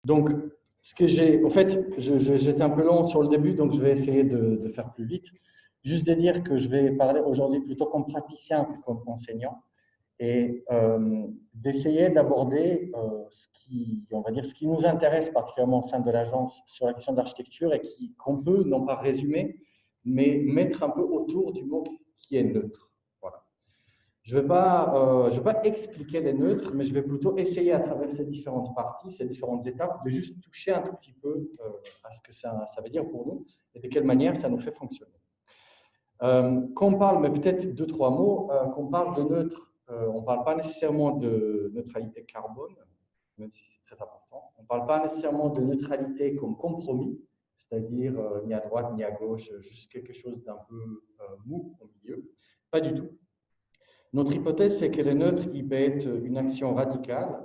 Donc, ce que j'ai, en fait, j'étais un peu long sur le début, donc je vais essayer de faire plus vite. Juste de dire que je vais parler aujourd'hui plutôt comme praticien que comme enseignant et d'essayer d'aborder on va dire, ce qui nous intéresse particulièrement au sein de l'agence sur la question de l'architecture et qu'on peut non pas résumer, mais mettre un peu autour du mot qui est neutre. Voilà. Je ne vais pas expliquer les neutres, mais je vais plutôt essayer à travers ces différentes parties, ces différentes étapes, de juste toucher un tout petit peu à ce que ça veut dire pour nous et de quelle manière ça nous fait fonctionner. Quand on parle, mais peut-être deux, trois mots, qu'on parle de neutre, on ne parle pas nécessairement de neutralité carbone, même si c'est très important. On ne parle pas nécessairement de neutralité comme compromis, c'est-à-dire ni à droite ni à gauche, juste quelque chose d'un peu mou au milieu. Pas du tout. Notre hypothèse, c'est que le neutre, il peut être une action radicale,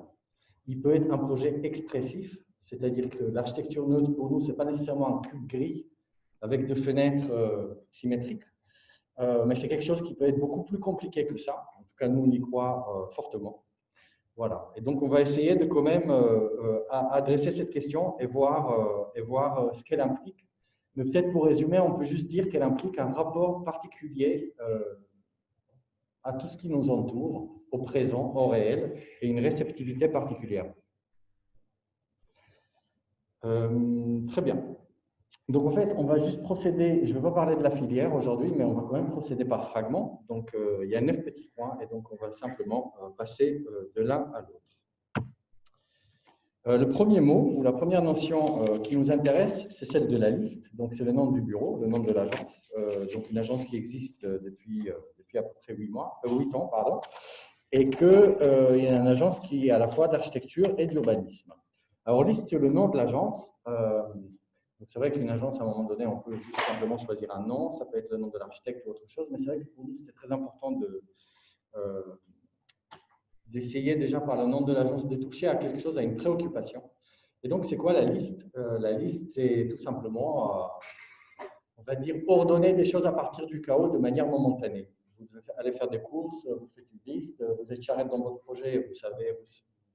il peut être un projet expressif, c'est-à-dire que l'architecture neutre, pour nous, ce n'est pas nécessairement un cube gris avec deux fenêtres symétriques, mais c'est quelque chose qui peut être beaucoup plus compliqué que ça. En tout cas, nous, on y croit fortement. Voilà. Et donc, on va essayer de quand même adresser cette question et voir ce qu'elle implique. Mais peut-être pour résumer, on peut juste dire qu'elle implique un rapport particulier à tout ce qui nous entoure, au présent, au réel, et une réceptivité particulière. Très bien. Donc, en fait, on va juste procéder, je ne vais pas parler de la filière aujourd'hui, mais on va quand même procéder par fragments. Donc, il y a 9 petits points, et donc on va simplement passer de l'un à l'autre. Le premier mot, ou la première notion qui nous intéresse, c'est celle de la liste. Donc, c'est le nom du bureau, le nom de l'agence. Donc, une agence qui existe depuis à peu près 8 ans, pardon. Et qu'il y a une agence qui est à la fois d'architecture et d'urbanisme. Alors, liste, c'est le nom de l'agence. C'est vrai qu'une agence, à un moment donné, on peut juste simplement choisir un nom, ça peut être le nom de l'architecte ou autre chose, mais c'est vrai que pour nous, c'était très important d'essayer déjà par le nom de l'agence de toucher à quelque chose, à une préoccupation. Et donc, c'est quoi la liste? La liste, c'est tout simplement, on va dire, ordonner des choses à partir du chaos de manière momentanée. Vous devez aller faire des courses, vous faites une liste, vous êtes charrette dans votre projet, vous savez,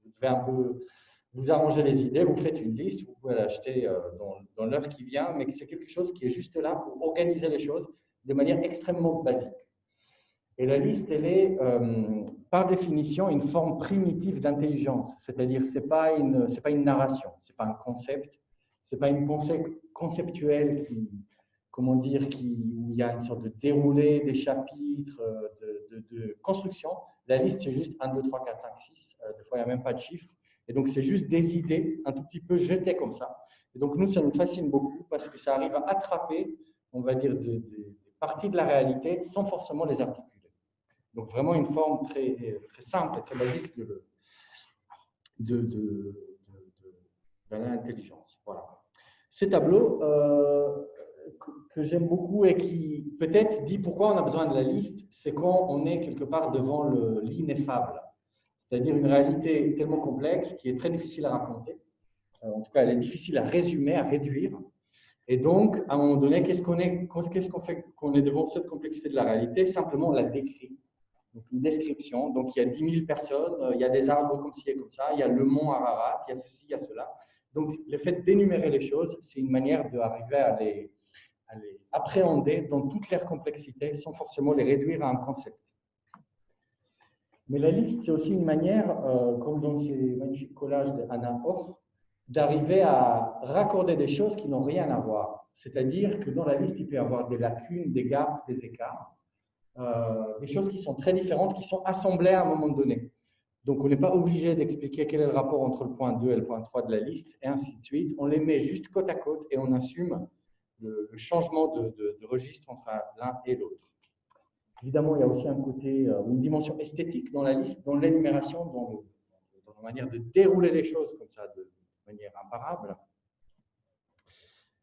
vous devez un peu vous arrangez les idées, vous faites une liste, vous pouvez l'acheter dans l'heure qui vient, mais c'est quelque chose qui est juste là pour organiser les choses de manière extrêmement basique. Et la liste, elle est par définition une forme primitive d'intelligence, c'est-à-dire c'est pas une narration, c'est pas un concept, c'est pas une pensée conceptuelle comment dire, où il y a une sorte de déroulé des chapitres, de construction. La liste, c'est juste 1, 2, 3, 4, 5, 6. Des fois, il n'y a même pas de chiffres. Et donc, c'est juste des idées un tout petit peu jetées comme ça. Et donc, nous, ça nous fascine beaucoup parce que ça arrive à attraper, on va dire, des parties de la réalité sans forcément les articuler. Donc, vraiment une forme très, très simple et très basique de l'intelligence. Voilà. Ces tableaux que j'aime beaucoup et qui peut-être dit pourquoi on a besoin de la liste, c'est quand on est quelque part devant l'ineffable, c'est-à-dire une réalité tellement complexe qui est très difficile à raconter. En tout cas, elle est difficile à résumer, à réduire. Et donc, à un moment donné, qu'est-ce qu'on fait quand on est devant cette complexité de la réalité? Simplement, on la décrit. Donc, une description. Donc, il y a 10 000 personnes, il y a des arbres comme ci et comme ça, il y a le mont Ararat, il y a ceci, il y a cela. Donc, le fait d'énumérer les choses, c'est une manière d'arriver à les appréhender dans toute leur complexité sans forcément les réduire à un concept. Mais la liste, c'est aussi une manière, comme dans ces magnifiques collages d'Anna Hoch, d'arriver à raccorder des choses qui n'ont rien à voir. C'est-à-dire que dans la liste, il peut y avoir des lacunes, des gaps, des écarts, des choses qui sont très différentes, qui sont assemblées à un moment donné. Donc, on n'est pas obligé d'expliquer quel est le rapport entre le point 2 et le point 3 de la liste, et ainsi de suite. On les met juste côte à côte et on assume le changement de registre entre l'un et l'autre. Évidemment, il y a aussi un côté, une dimension esthétique dans la liste, dans l'énumération, dans la manière de dérouler les choses comme ça, de manière imparable.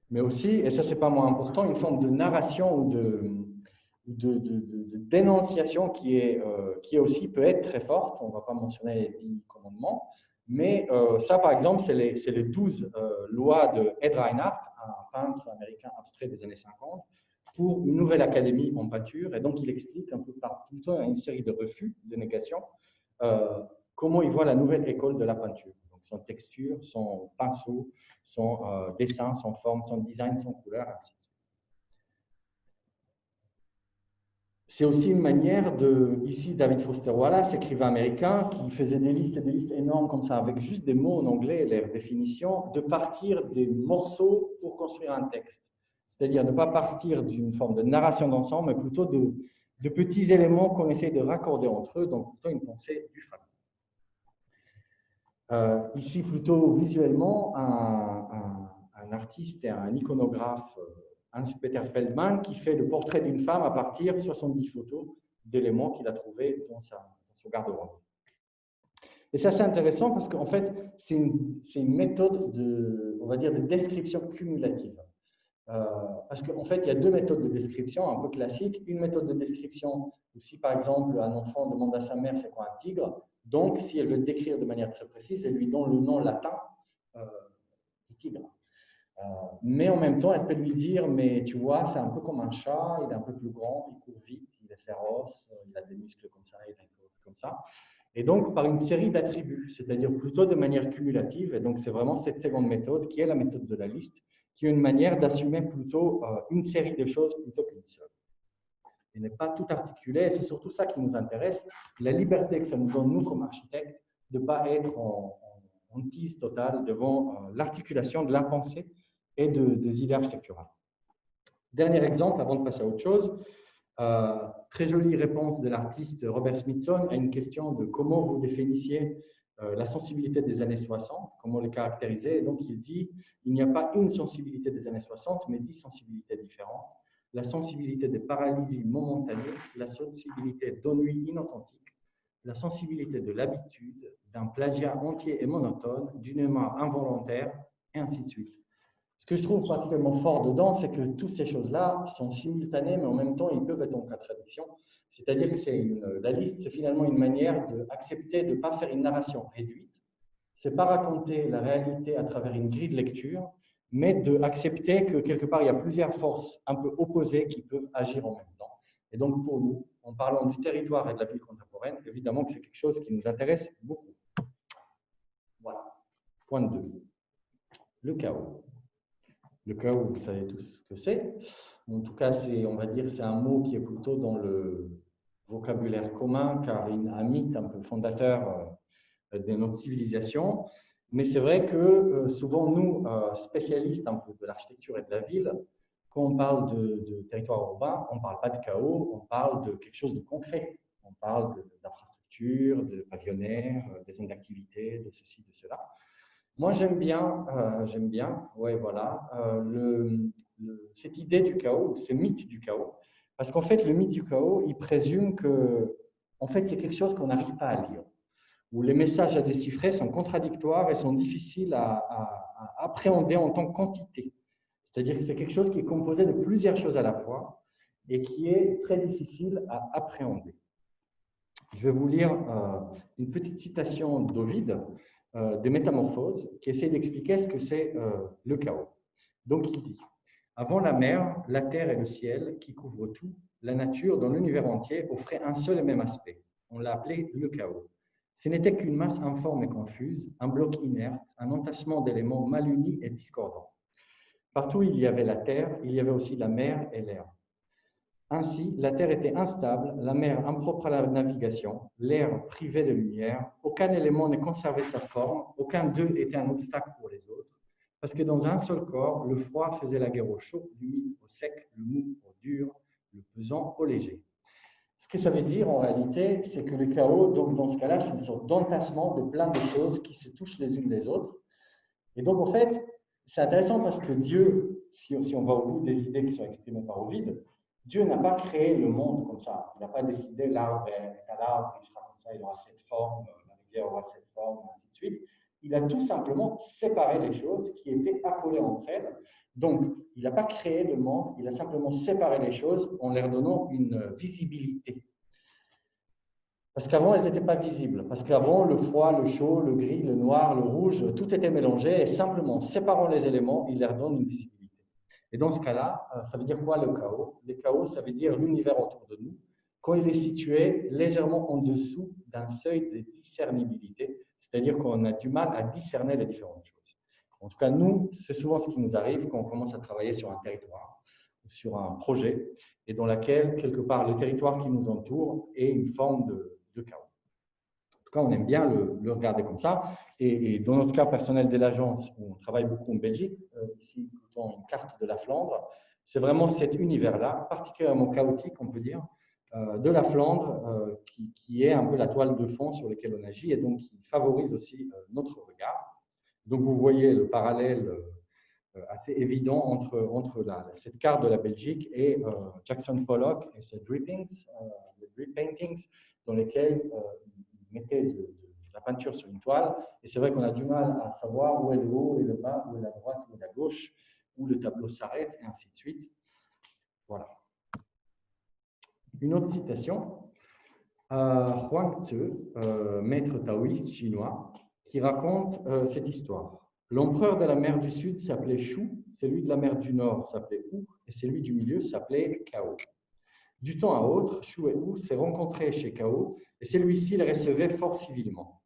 Mais aussi, et ça c'est pas moins important, une forme de narration ou de dénonciation qui aussi peut être très forte. On ne va pas mentionner les 10 commandements, mais ça par exemple, c'est les 12 lois de Ed Reinhardt, un peintre américain abstrait des années 50, pour une nouvelle académie en peinture. Et donc, il explique un peu plutôt une série de refus, de négations, comment il voit la nouvelle école de la peinture. Donc, Donc, son texture, son pinceau, son dessin, son forme, son design, son couleur, ainsi de suite. C'est aussi une manière de, ici, David Foster Wallace, écrivain américain, qui faisait des listes et des listes énormes comme ça, avec juste des mots en anglais et leurs définitions, de partir des morceaux pour construire un texte. C'est-à-dire ne pas partir d'une forme de narration d'ensemble, mais plutôt de petits éléments qu'on essaie de raccorder entre eux, donc plutôt une pensée du fragment. Ici, plutôt visuellement, un artiste et un iconographe, Hans-Peter Feldman, qui fait le portrait d'une femme à partir de 70 photos d'éléments qu'il a trouvés dans son garde-robe. Et ça, c'est intéressant parce qu'en fait, c'est une méthode on va dire, de description cumulative. Parce qu'en fait, il y a deux méthodes de description un peu classiques. Une méthode de description où si, par exemple, un enfant demande à sa mère c'est quoi un tigre, donc si elle veut le décrire de manière très précise, elle lui donne le nom latin du tigre. Mais en même temps, elle peut lui dire, mais tu vois, c'est un peu comme un chat, il est un peu plus grand, il court vite, il est féroce, il a des muscles comme ça, il a un corps comme ça. Et donc, par une série d'attributs, c'est-à-dire plutôt de manière cumulative. Et donc, c'est vraiment cette seconde méthode qui est la méthode de la liste, qui est une manière d'assumer plutôt une série de choses plutôt qu'une seule. Il n'est pas tout articulé, et c'est surtout ça qui nous intéresse, la liberté que ça nous donne, nous, comme architectes, de ne pas être en tise totale devant l'articulation de la pensée et des idées architecturales. Dernier exemple, avant de passer à autre chose, très jolie réponse de l'artiste Robert Smithson à une question de comment vous définissiez la sensibilité des années 60, comment le caractériser. Et donc, il dit il n'y a pas une sensibilité des années 60, mais 10 sensibilités différentes. La sensibilité des paralysies momentanées, la sensibilité d'ennui inauthentiques, la sensibilité de l'habitude, d'un plagiat entier et monotone, d'une mémoire involontaire, et ainsi de suite. Ce que je trouve particulièrement fort dedans, c'est que toutes ces choses-là sont simultanées, mais en même temps, ils peuvent être en contradiction. C'est-à-dire que la liste, c'est finalement une manière d'accepter de ne pas faire une narration réduite. Ce n'est pas raconter la réalité à travers une grille de lecture, mais d'accepter que quelque part, il y a plusieurs forces un peu opposées qui peuvent agir en même temps. Et donc, pour nous, en parlant du territoire et de la ville contemporaine, évidemment que c'est quelque chose qui nous intéresse beaucoup. Voilà. Point 2. Le chaos. Le chaos, vous savez tous ce que c'est. En tout cas, on va dire c'est un mot qui est plutôt dans le vocabulaire commun, car il y a un mythe un peu fondateur de notre civilisation. Mais c'est vrai que souvent, nous, spécialistes un peu de l'architecture et de la ville, quand on parle de territoire urbain, on ne parle pas de chaos, on parle de quelque chose de concret. On parle d'infrastructures, de pavillonnaires, des zones d'activité, de ceci, de cela. Moi, j'aime bien, ouais, voilà, cette idée du chaos, ce mythe du chaos, parce qu'en fait, le mythe du chaos, il présume que, en fait, c'est quelque chose qu'on n'arrive pas à lire, où les messages à déchiffrer sont contradictoires et sont difficiles à appréhender en tant que quantité. C'est-à-dire que c'est quelque chose qui est composé de plusieurs choses à la fois et qui est très difficile à appréhender. Je vais vous lire une petite citation d'Ovide, des Métamorphoses, qui essaie d'expliquer ce que c'est le chaos. Donc, il dit « Avant la mer, la terre et le ciel, qui couvrent tout, la nature dans l'univers entier offrait un seul et même aspect. On l'a appelé le chaos. Ce n'était qu'une masse informe et confuse, un bloc inerte, un entassement d'éléments mal unis et discordants. Partout où il y avait la terre, il y avait aussi la mer et l'air. Ainsi, la terre était instable, la mer impropre à la navigation, l'air privé de lumière, aucun élément ne conservait sa forme, aucun d'eux était un obstacle pour les autres, parce que dans un seul corps, le froid faisait la guerre au chaud, l'humide au sec, le mou au dur, le pesant au léger. Ce que ça veut dire en réalité, c'est que le chaos, donc dans ce cas-là, c'est une sorte d'entassement de plein de choses qui se touchent les unes les autres. Et donc en fait, c'est intéressant parce que Dieu, si on va au bout des idées qui sont exprimées par Ovide, Dieu n'a pas créé le monde comme ça. Il n'a pas décidé l'arbre est à l'arbre, il sera comme ça, il aura cette forme, la rivière aura cette forme, et ainsi de suite. Il a tout simplement séparé les choses qui étaient accolées entre elles. Donc, il n'a pas créé le monde, il a simplement séparé les choses en leur donnant une visibilité. Parce qu'avant, elles n'étaient pas visibles. Parce qu'avant, le froid, le chaud, le gris, le noir, le rouge, tout était mélangé. Et simplement, en séparant les éléments, il leur donne une visibilité. Et dans ce cas-là, ça veut dire quoi le chaos? Le chaos, ça veut dire l'univers autour de nous, quand il est situé légèrement en dessous d'un seuil de discernibilité, C'est-à-dire qu'on a du mal à discerner les différentes choses. En tout cas, nous, c'est souvent ce qui nous arrive quand on commence à travailler sur un territoire ou sur un projet et dans lequel, quelque part, le territoire qui nous entoure est une forme de chaos. En tout cas, on aime bien le regarder comme ça. Et dans notre cas personnel de l'agence, où on travaille beaucoup en Belgique, ici, plutôt une carte de la Flandre, c'est vraiment cet univers-là, particulièrement chaotique, on peut dire, de la Flandre, qui est un peu la toile de fond sur laquelle on agit et donc qui favorise aussi notre regard. Donc, vous voyez le parallèle assez évident entre cette carte de la Belgique et Jackson Pollock et ses drippings, les drip paintings, dans lesquels il mettait de la peinture sur une toile. Et c'est vrai qu'on a du mal à savoir où est le haut, où est le bas, où est la droite, où est la gauche, où le tableau s'arrête, et ainsi de suite. Voilà. Une autre citation, Huang Tzu, maître taoïste chinois, qui raconte cette histoire. L'empereur de la mer du Sud s'appelait Shu, celui de la mer du Nord s'appelait Wu, et celui du milieu s'appelait Cao. Du temps à autre, Shu et Wu s'est rencontrés chez Cao, et celui-ci les recevait fort civilement.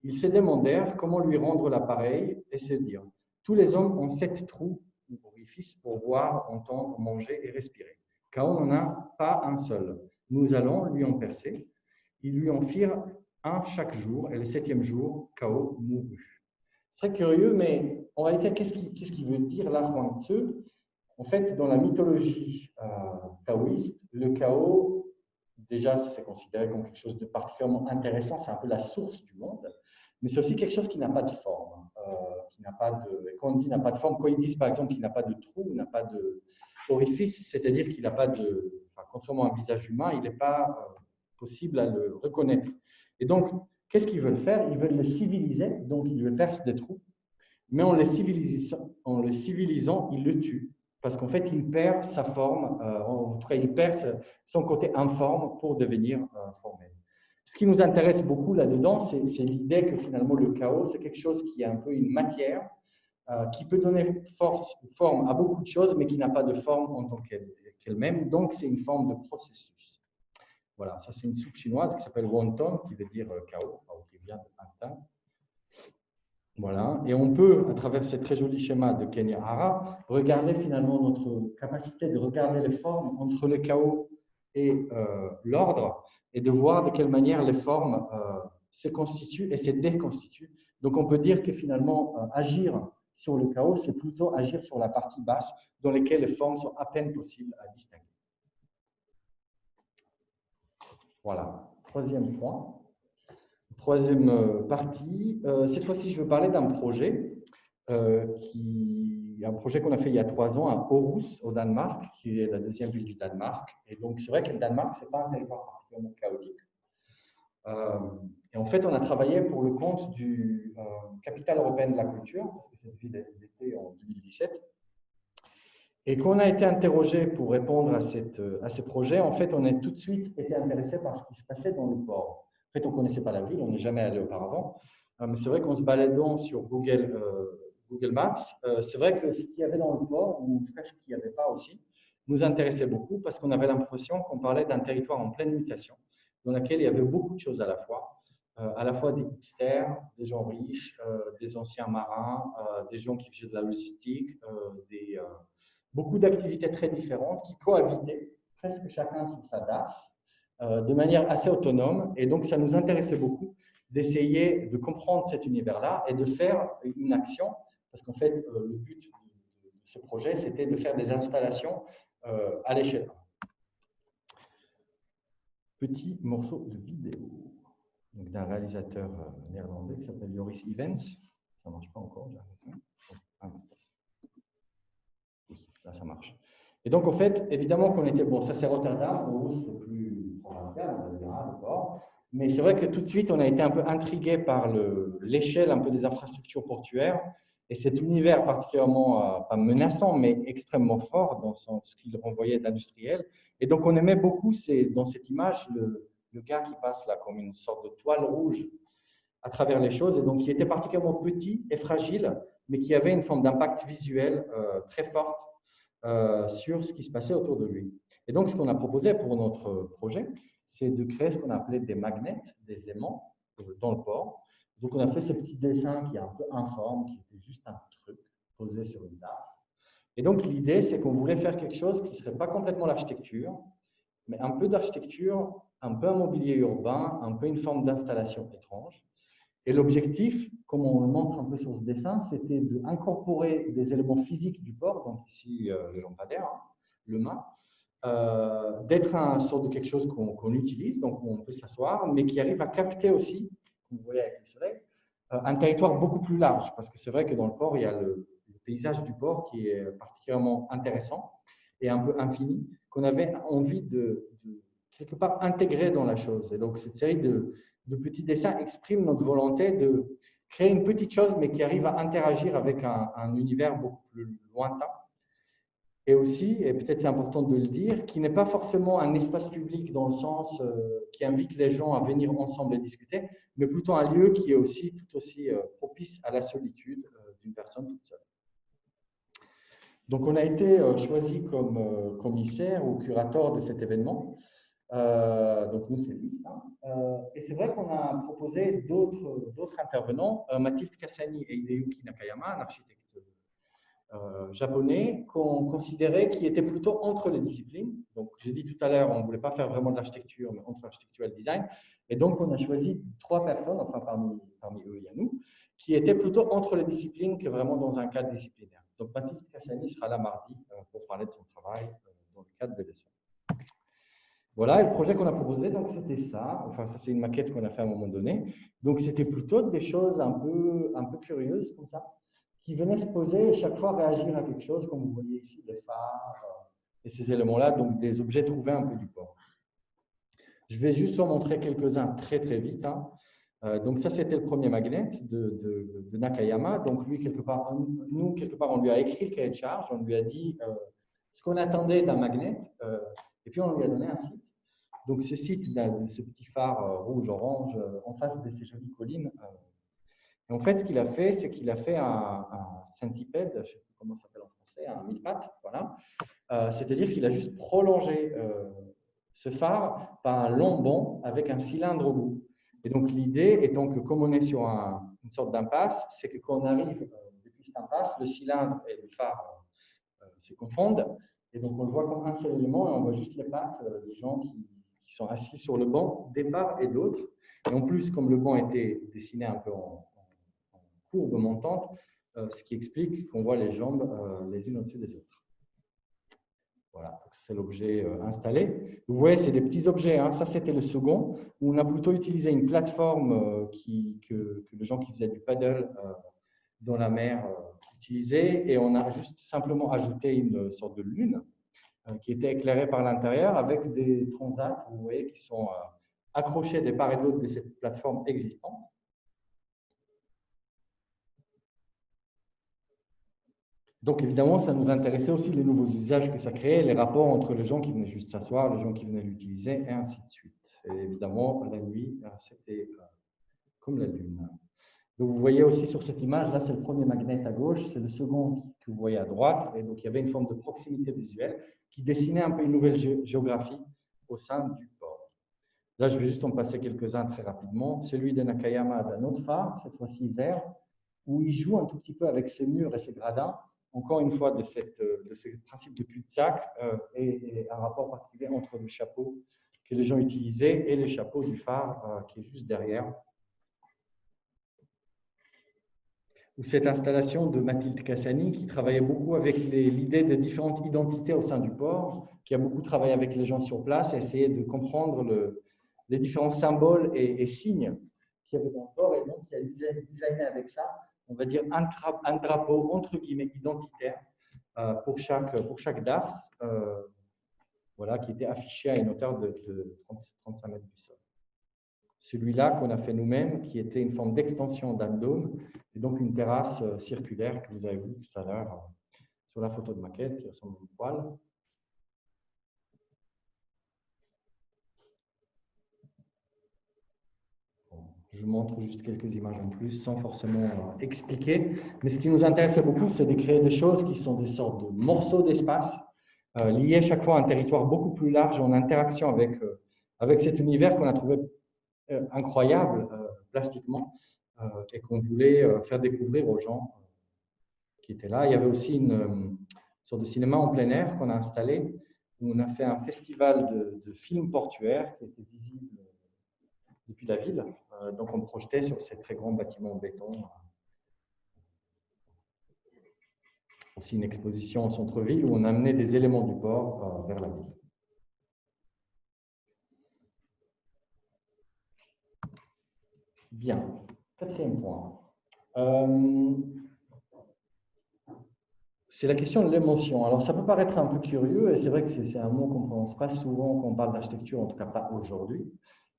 Ils se demandèrent comment lui rendre l'appareil et se dirent « Tous les hommes ont 7 trous ou orifices pour voir, entendre, manger et respirer. Cao n'en a pas un seul. Nous allons lui en percer. » Ils lui en firent un chaque jour, et le 7e jour, Cao mourut. C'est très curieux, mais en réalité, qu'est-ce qu'il veut dire là, Huang Tzu? En fait, dans la mythologie taoïste, le chaos, déjà, c'est considéré comme quelque chose de particulièrement intéressant, c'est un peu la source du monde, mais c'est aussi quelque chose qui n'a pas de forme. Quand on dit n'a pas de forme, quand ils disent par exemple qu'il n'a pas de trou, n'a pas d'orifice, c'est-à-dire qu'il n'a pas de. Enfin, contrairement à un visage humain, il n'est pas possible à le reconnaître. Et donc, qu'est-ce qu'ils veulent faire? Ils veulent le civiliser, donc ils lui percent des trous, mais en le civilisant, ils le tuent. Parce qu'en fait, il perd sa forme, en tout cas, il perd son côté informe pour devenir formel. Ce qui nous intéresse beaucoup là-dedans, c'est l'idée que finalement le chaos, c'est quelque chose qui est un peu une matière qui peut donner forme à beaucoup de choses, mais qui n'a pas de forme en tant qu'elle-même. Donc, c'est une forme de processus. Voilà, ça c'est une soupe chinoise qui s'appelle wonton, qui veut dire chaos, qui vient de Hantin. Voilà, et on peut, à travers ces très jolis schémas de Kenya Hara, regarder finalement notre capacité de regarder les formes entre le chaos et l'ordre, et de voir de quelle manière les formes se constituent et se déconstituent. Donc on peut dire que finalement, agir sur le chaos, c'est plutôt agir sur la partie basse, dans laquelle les formes sont à peine possibles à distinguer. Voilà, troisième point. Troisième partie, cette fois-ci, je veux parler d'un projet, un projet qu'on a fait il y a 3 ans à Aarhus, au Danemark, qui est la deuxième ville du Danemark. Et donc, c'est vrai que le Danemark, ce n'est pas un territoire particulièrement chaotique. Et en fait, on a travaillé pour le compte du Capitale européenne de la culture, parce que cette ville était en 2017. Et quand on a été interrogé pour répondre à ce projet, en fait, on a tout de suite été intéressé par ce qui se passait dans le port. En fait, on ne connaissait pas la ville, on n'est jamais allé auparavant. Mais c'est vrai qu'en se baladant sur Google Maps, c'est vrai que ce qu'il y avait dans le port, ou en tout cas ce qu'il n'y avait pas aussi, nous intéressait beaucoup parce qu'on avait l'impression qu'on parlait d'un territoire en pleine mutation, dans lequel il y avait beaucoup de choses à la fois des hipsters, des gens riches, des anciens marins, des gens qui faisaient de la logistique, beaucoup d'activités très différentes qui cohabitaient, presque chacun sur sa DAS, de manière assez autonome. Et donc, ça nous intéressait beaucoup d'essayer de comprendre cet univers-là et de faire une action, parce qu'en fait, le but de ce projet, c'était de faire des installations à l'échelle. Petit morceau de vidéo d'un réalisateur néerlandais qui s'appelle Joris Ivens. Ça ne marche pas encore, j'ai l'impression. Un instant. Oui, là, ça marche. Et donc, en fait, évidemment qu'on était, bon, ça c'est Rotterdam, où c'est plus provincial, on va dire, le port. Mais c'est vrai que tout de suite, on a été un peu intrigué par l'échelle un peu des infrastructures portuaires et cet univers particulièrement, pas menaçant, mais extrêmement fort dans ce qu'il renvoyait d'industriel. Et donc, on aimait beaucoup, dans cette image, le gars qui passe là comme une sorte de toile rouge à travers les choses, et donc qui était particulièrement petit et fragile, mais qui avait une forme d'impact visuel très forte sur ce qui se passait autour de lui. Et donc, ce qu'on a proposé pour notre projet, c'est de créer ce qu'on appelait des magnets, des aimants dans le port. Donc, on a fait ce petit dessin qui est un peu informe, qui était juste un truc posé sur une darse. Et donc, l'idée, c'est qu'on voulait faire quelque chose qui ne serait pas complètement l'architecture, mais un peu d'architecture, un peu un mobilier urbain, un peu une forme d'installation étrange. Et l'objectif, comme on le montre un peu sur ce dessin, c'était d'incorporer des éléments physiques du port, donc ici le lampadaire, hein, le mât, d'être un sorte de quelque chose qu'on utilise, donc où on peut s'asseoir, mais qui arrive à capter aussi, comme vous voyez avec le soleil, un territoire beaucoup plus large, parce que c'est vrai que dans le port, il y a le paysage du port qui est particulièrement intéressant et un peu infini, qu'on avait envie de quelque part intégrer dans la chose. Et donc, cette série de petits dessins exprime notre volonté de créer une petite chose, mais qui arrive à interagir avec un univers beaucoup plus lointain. Et aussi, et peut-être c'est important de le dire, qui n'est pas forcément un espace public dans le sens qui invite les gens à venir ensemble et discuter, mais plutôt un lieu qui est aussi tout aussi propice à la solitude d'une personne toute seule. Donc, on a été choisi comme commissaire ou curateur de cet événement. Donc, nous, c'est Liste. Hein. Et c'est vrai qu'on a proposé d'autres intervenants, Mathilde Kassani et Hideyuki Nakayama, un architecte japonais, qu'on considérait qui était plutôt entre les disciplines. Donc, j'ai dit tout à l'heure, on ne voulait pas faire vraiment de l'architecture, mais entre l'architecture et le design. Et donc, on a choisi 3 personnes, enfin parmi eux, il y a nous, qui étaient plutôt entre les disciplines que vraiment dans un cadre disciplinaire. Donc, Mathilde Kassani sera là mardi pour parler de son travail dans le cadre de l'ESSO. Voilà, et le projet qu'on a proposé, donc c'était ça. Enfin, ça, c'est une maquette qu'on a fait à un moment donné. Donc, c'était plutôt des choses un peu curieuses comme ça, qui venaient se poser et chaque fois réagir à quelque chose, comme vous voyez ici, les phares et ces éléments-là, donc des objets trouvés un peu du port. Je vais juste en montrer quelques-uns très vite. Hein. Donc, ça, c'était le premier magnet de Nakayama. Donc, lui, quelque part, on lui a écrit le cahier de charge, on lui a dit ce qu'on attendait d'un magnet, et puis on lui a donné un site. Donc, ce site, ce petit phare rouge-orange en face de ces jolies collines. Et en fait, ce qu'il a fait, c'est qu'il a fait un centipède, je ne sais plus comment ça s'appelle en français, un mille-pattes, voilà. C'est-à-dire qu'il a juste prolongé ce phare par un long banc avec un cylindre au bout. Et donc, l'idée étant que, comme on est sur une sorte d'impasse, c'est que quand on arrive depuis cette impasse, le cylindre et le phare se confondent. Et donc, on le voit comme un seul élément et on voit juste les pattes des gens qui sont assis sur le banc, des parts et d'autres. Et en plus, comme le banc était dessiné un peu en courbe montante, ce qui explique qu'on voit les jambes les unes au-dessus des autres. Voilà, c'est l'objet installé. Vous voyez, c'est des petits objets. Hein. Ça, c'était le second, où on a plutôt utilisé une plateforme que les gens qui faisaient du paddle dans la mer utilisaient, et on a juste simplement ajouté une sorte de lune qui était éclairée par l'intérieur avec des transats, vous voyez, qui sont accrochés des part et d'autre de cette plateforme existante. Donc, évidemment, ça nous intéressait aussi les nouveaux usages que ça créait, les rapports entre les gens qui venaient juste s'asseoir, les gens qui venaient l'utiliser, et ainsi de suite. Et évidemment, la nuit, c'était comme la lune. Donc, vous voyez aussi sur cette image, là, c'est le premier magnet à gauche, c'est le second que vous voyez à droite. Et donc, il y avait une forme de proximité visuelle qui dessinait un peu une nouvelle géographie au sein du port. Là, je vais juste en passer quelques-uns très rapidement. Celui de Nakayama d'un autre phare, cette fois-ci vert, où il joue un tout petit peu avec ses murs et ses gradins. Encore une fois, de ce principe de cul-de-sac et un rapport particulier entre le chapeau que les gens utilisaient et le chapeau du phare qui est juste derrière. Ou cette installation de Mathilde Kassani qui travaillait beaucoup avec l'idée de différentes identités au sein du port, qui a beaucoup travaillé avec les gens sur place et essayé de comprendre les différents symboles et signes qu'il y avait dans le port, et donc qui a designé avec ça, on va dire, un drapeau entre guillemets identitaire pour chaque darse, voilà, qui était affiché à une hauteur de 35 mètres du sol. Celui-là qu'on a fait nous-mêmes, qui était une forme d'extension d'un dôme, et donc une terrasse circulaire que vous avez vue tout à l'heure sur la photo de maquette, qui ressemble à une poêle. Je montre juste quelques images en plus, sans forcément expliquer. Mais ce qui nous intéresse beaucoup, c'est de créer des choses qui sont des sortes de morceaux d'espace, liés chaque fois à un territoire beaucoup plus large, en interaction avec cet univers qu'on a trouvé incroyable plastiquement, et qu'on voulait faire découvrir aux gens qui étaient là. Il y avait aussi une sorte de cinéma en plein air qu'on a installé, où on a fait un festival de films portuaires qui était visible depuis la ville. Donc, on projetait sur ces très grands bâtiments en béton. Aussi une exposition en centre-ville où on amenait des éléments du port vers la ville. Bien. Quatrième point. C'est la question de l'émotion. Alors, ça peut paraître un peu curieux, et c'est vrai que c'est un mot qu'on ne prononce pas souvent quand on parle d'architecture, en tout cas pas aujourd'hui.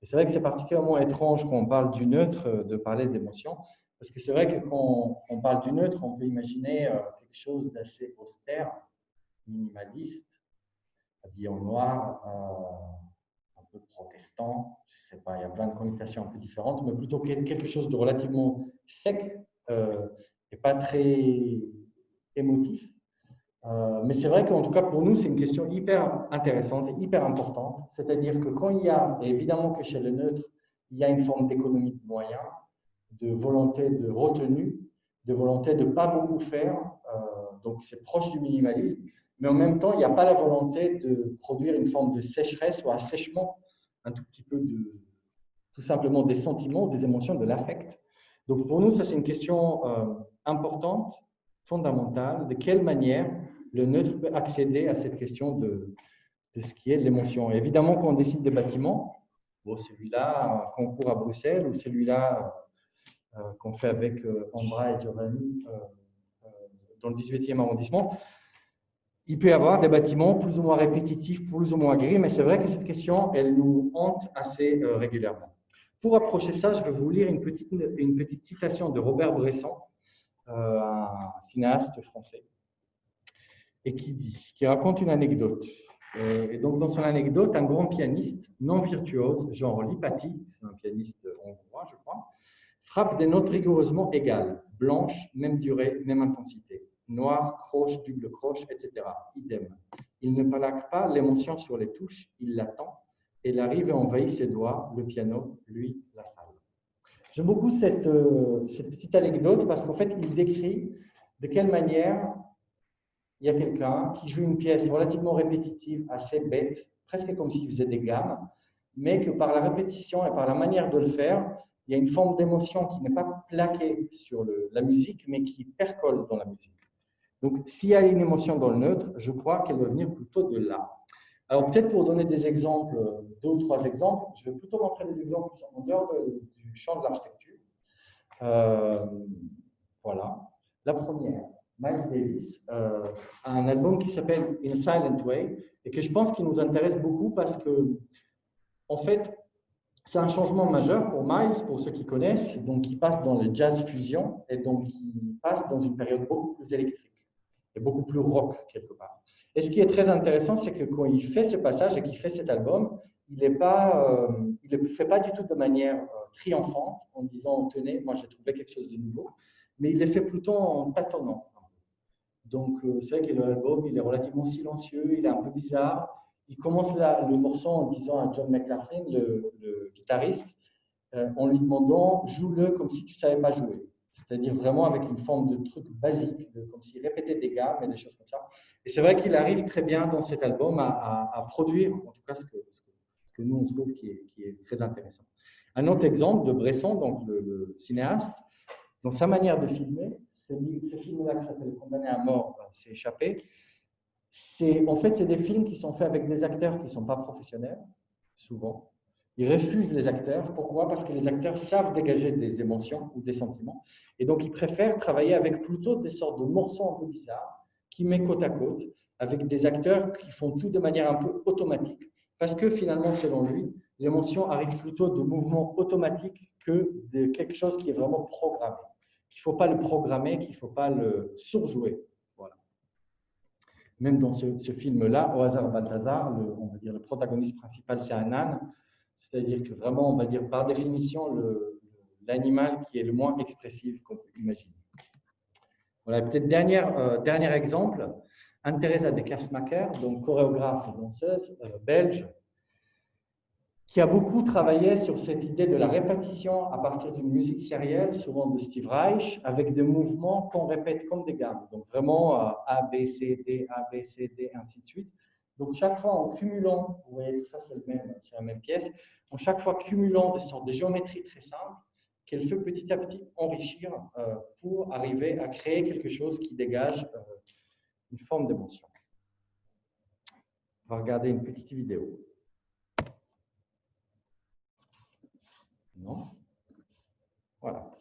Et c'est vrai que c'est particulièrement étrange quand on parle du neutre de parler d'émotion, parce que c'est vrai que quand on parle du neutre, on peut imaginer quelque chose d'assez austère, minimaliste, habillé en noir, un peu protestant, je ne sais pas, il y a plein de connotations un peu différentes, mais plutôt quelque chose de relativement sec et pas très émotif. Mais c'est vrai qu'en tout cas pour nous, c'est une question hyper intéressante et hyper importante. C'est-à-dire que quand il y a, et évidemment que chez le neutre, il y a une forme d'économie de moyens, de volonté de retenue, de volonté de ne pas beaucoup faire, donc c'est proche du minimalisme, mais en même temps, il n'y a pas la volonté de produire une forme de sécheresse ou assèchement, un tout petit peu tout simplement des sentiments, des émotions, de l'affect. Donc pour nous, ça c'est une question importante, fondamentale, de quelle manière le neutre peut accéder à cette question de ce qui est l'émotion. Évidemment, quand on décide des bâtiments, bon, celui-là qu'on court à Bruxelles ou celui-là qu'on fait avec Ambra et Giovanni dans le 18e arrondissement, il peut y avoir des bâtiments plus ou moins répétitifs, plus ou moins gris, mais c'est vrai que cette question, elle nous hante assez régulièrement. Pour approcher ça, je vais vous lire une petite citation de Robert Bresson, un cinéaste français, et qui raconte une anecdote. Et donc, dans son anecdote, un grand pianiste non virtuose, genre Lipatti, c'est un pianiste hongrois, je crois, frappe des notes rigoureusement égales, blanches, même durée, même intensité, noir, croche, double croche, etc. Idem. Il ne plaque pas l'émotion sur les touches, il l'attend, et il arrive et envahit ses doigts, le piano, lui, la salle. J'aime beaucoup cette petite anecdote parce qu'en fait, il décrit de quelle manière il y a quelqu'un qui joue une pièce relativement répétitive, assez bête, presque comme s'il faisait des gammes, mais que par la répétition et par la manière de le faire, il y a une forme d'émotion qui n'est pas plaquée sur la musique, mais qui percole dans la musique. Donc, s'il y a une émotion dans le neutre, je crois qu'elle doit venir plutôt de là. Alors, peut-être pour donner des exemples, 2 ou 3 exemples, je vais plutôt montrer des exemples qui sont en dehors du champ de l'architecture. Voilà. La première, Miles Davis, a un album qui s'appelle In a Silent Way et que je pense qu'il nous intéresse beaucoup parce que, en fait, c'est un changement majeur pour Miles, pour ceux qui connaissent. Donc, il passe dans le jazz fusion et donc il passe dans une période beaucoup plus électrique et beaucoup plus rock quelque part. Et ce qui est très intéressant, c'est que quand il fait ce passage et qu'il fait cet album, il ne le fait pas du tout de manière triomphante en disant « Tenez, moi j'ai trouvé quelque chose de nouveau », mais il le fait plutôt en tâtonnant. Donc, c'est vrai que l'album, il est relativement silencieux, il est un peu bizarre. Il commence le morceau en disant à John McLaughlin, le guitariste, en lui demandant « Joue-le comme si tu ne savais pas jouer ». C'est-à-dire vraiment avec une forme de truc basique, comme s'il répétait des gammes et des choses comme ça. Et c'est vrai qu'il arrive très bien dans cet album à produire, en tout cas, ce que nous, on trouve qui est très intéressant. Un autre exemple de Bresson, donc le cinéaste, dans sa manière de filmer, ce film-là qui s'appelle Condamné à mort, s'est échappé. En fait, c'est des films qui sont faits avec des acteurs qui ne sont pas professionnels, souvent. Ils refusent les acteurs. Pourquoi? Parce que les acteurs savent dégager des émotions ou des sentiments. Et donc, ils préfèrent travailler avec plutôt des sortes de morceaux un peu bizarres qui mettent côte à côte avec des acteurs qui font tout de manière un peu automatique. Parce que finalement, selon lui, l'émotion arrive plutôt de mouvements automatiques que de quelque chose qui est vraiment programmé. Qu'il ne faut pas le programmer, qu'il ne faut pas le surjouer. Voilà. Même dans ce film-là, au hasard Balthazar, on va dire le protagoniste principal, c'est un âne. C'est-à-dire que vraiment, on va dire par définition, l'animal qui est le moins expressif qu'on peut imaginer. Voilà, peut-être dernier exemple, Anne-Theresa de Kersmacher, donc chorégraphe et danseuse belge, qui a beaucoup travaillé sur cette idée de la répétition à partir d'une musique sérielle, souvent de Steve Reich, avec des mouvements qu'on répète comme des gammes. Donc vraiment A, B, C, D, A, B, C, D, ainsi de suite. Donc chaque fois en cumulant, vous voyez tout ça, c'est la même pièce, en chaque fois cumulant des sortes de géométries très simples, qu'elle fait petit à petit enrichir pour arriver à créer quelque chose qui dégage une forme d'émotion. On va regarder une petite vidéo. Non? Voilà.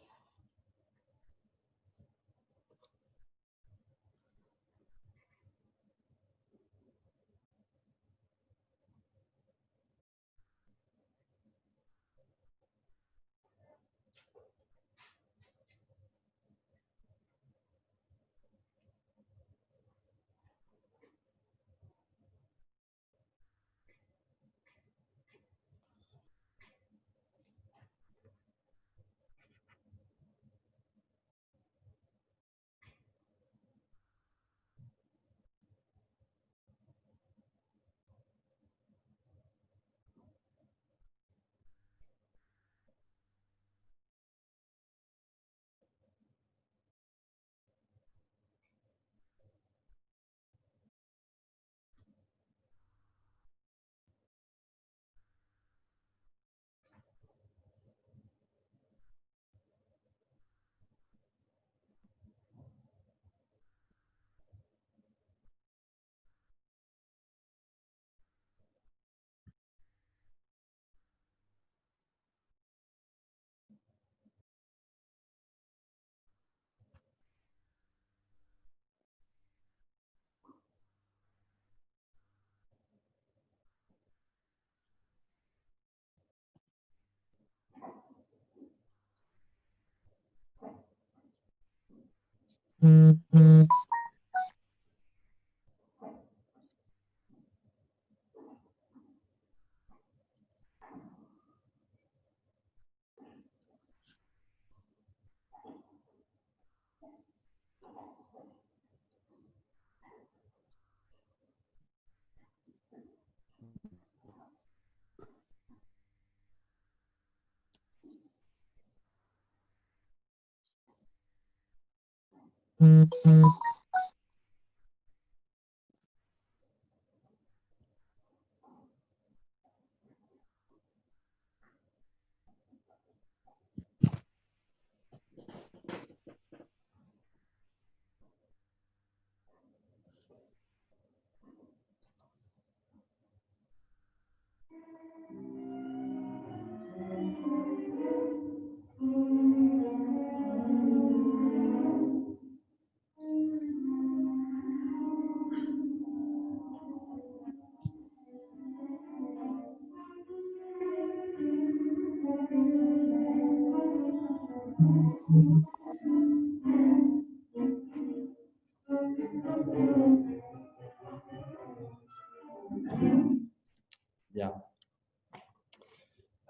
Bien.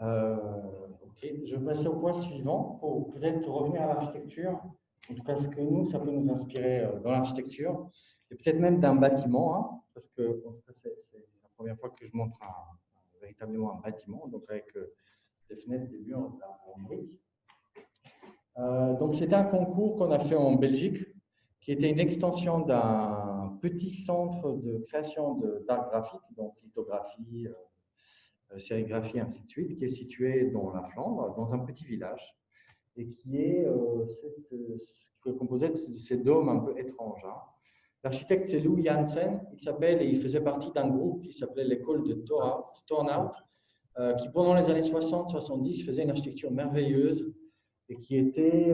Ok, je vais passer au point suivant pour peut-être revenir à l'architecture. En tout cas, ce que nous, ça peut nous inspirer dans l'architecture, et peut-être même d'un bâtiment, hein, parce que en tout cas, c'est la première fois que je montre véritablement un bâtiment, donc avec des fenêtres, des murs en briques. Donc, c'était un concours qu'on a fait en Belgique, qui était une extension d'un petit centre de création d'art graphique, donc lithographie, sérigraphie, ainsi de suite, qui est situé dans la Flandre, dans un petit village, et qui est composé de ces dômes un peu étranges. Hein. L'architecte, c'est Lou Janssen, il s'appelle, et il faisait partie d'un groupe qui s'appelait l'école de Tornout, qui pendant les années 60-70 faisait une architecture merveilleuse et qui était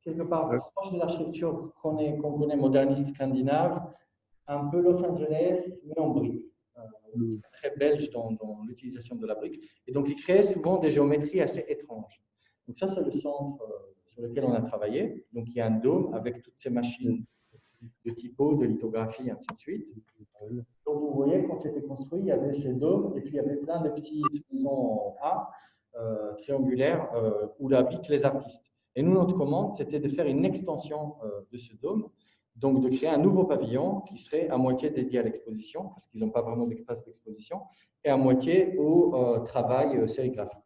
quelque part proche de l'architecture qu'on connaît moderniste scandinave, un peu Los Angeles, mais en brique. Très belge dans l'utilisation de la brique. Et donc, il créait souvent des géométries assez étranges. Donc, ça, c'est le centre sur lequel on a travaillé. Donc, il y a un dôme avec toutes ces machines de typo, de lithographie, ainsi de suite. Donc, vous voyez, quand c'était construit, il y avait ces dômes et puis il y avait plein de petites maisons en A, triangulaires, où habitent les artistes. Et nous, notre commande, c'était de faire une extension de ce dôme donc de créer un nouveau pavillon qui serait à moitié dédié à l'exposition, parce qu'ils n'ont pas vraiment d'espace d'exposition, et à moitié au travail sérigraphique.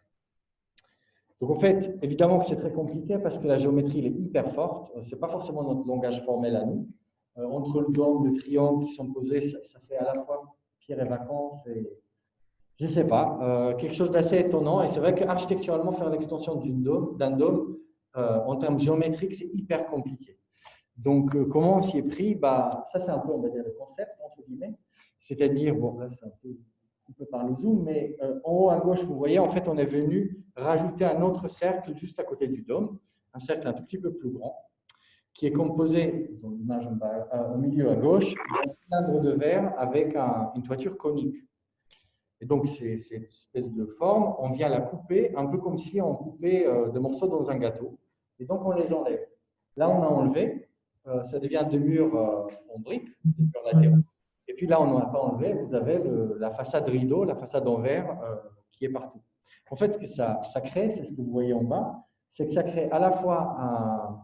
Donc, en fait, évidemment que c'est très compliqué parce que la géométrie elle est hyper forte. Ce n'est pas forcément notre langage formel à nous. Entre le dôme, le triangle qui sont posés, ça fait à la fois pierre et vacances. Et, je ne sais pas, quelque chose d'assez étonnant. Et c'est vrai qu'architecturalement, faire l'extension d'un dôme, en termes géométriques, c'est hyper compliqué. Donc, comment on s'y est pris? Bah, ça, c'est un peu, on va dire, le concept, entre guillemets. C'est-à-dire, bon, là, c'est un peu par le zoom, mais en haut à gauche, vous voyez, en fait, on est venu rajouter un autre cercle juste à côté du dôme, un cercle un tout petit peu plus grand, qui est composé, dans l'image au milieu à gauche, d'un cylindre de verre avec une toiture conique. Et donc, c'est cette espèce de forme, on vient la couper, un peu comme si on coupait des morceaux dans un gâteau. Et donc, on les enlève. Là, on a enlevé, ça devient deux murs en briques, des murs latéraux. Et puis là, on n'en a pas enlevé, vous avez la façade rideau, la façade en verre qui est partout. En fait, ce que ça crée, c'est ce que vous voyez en bas, c'est que ça crée à la fois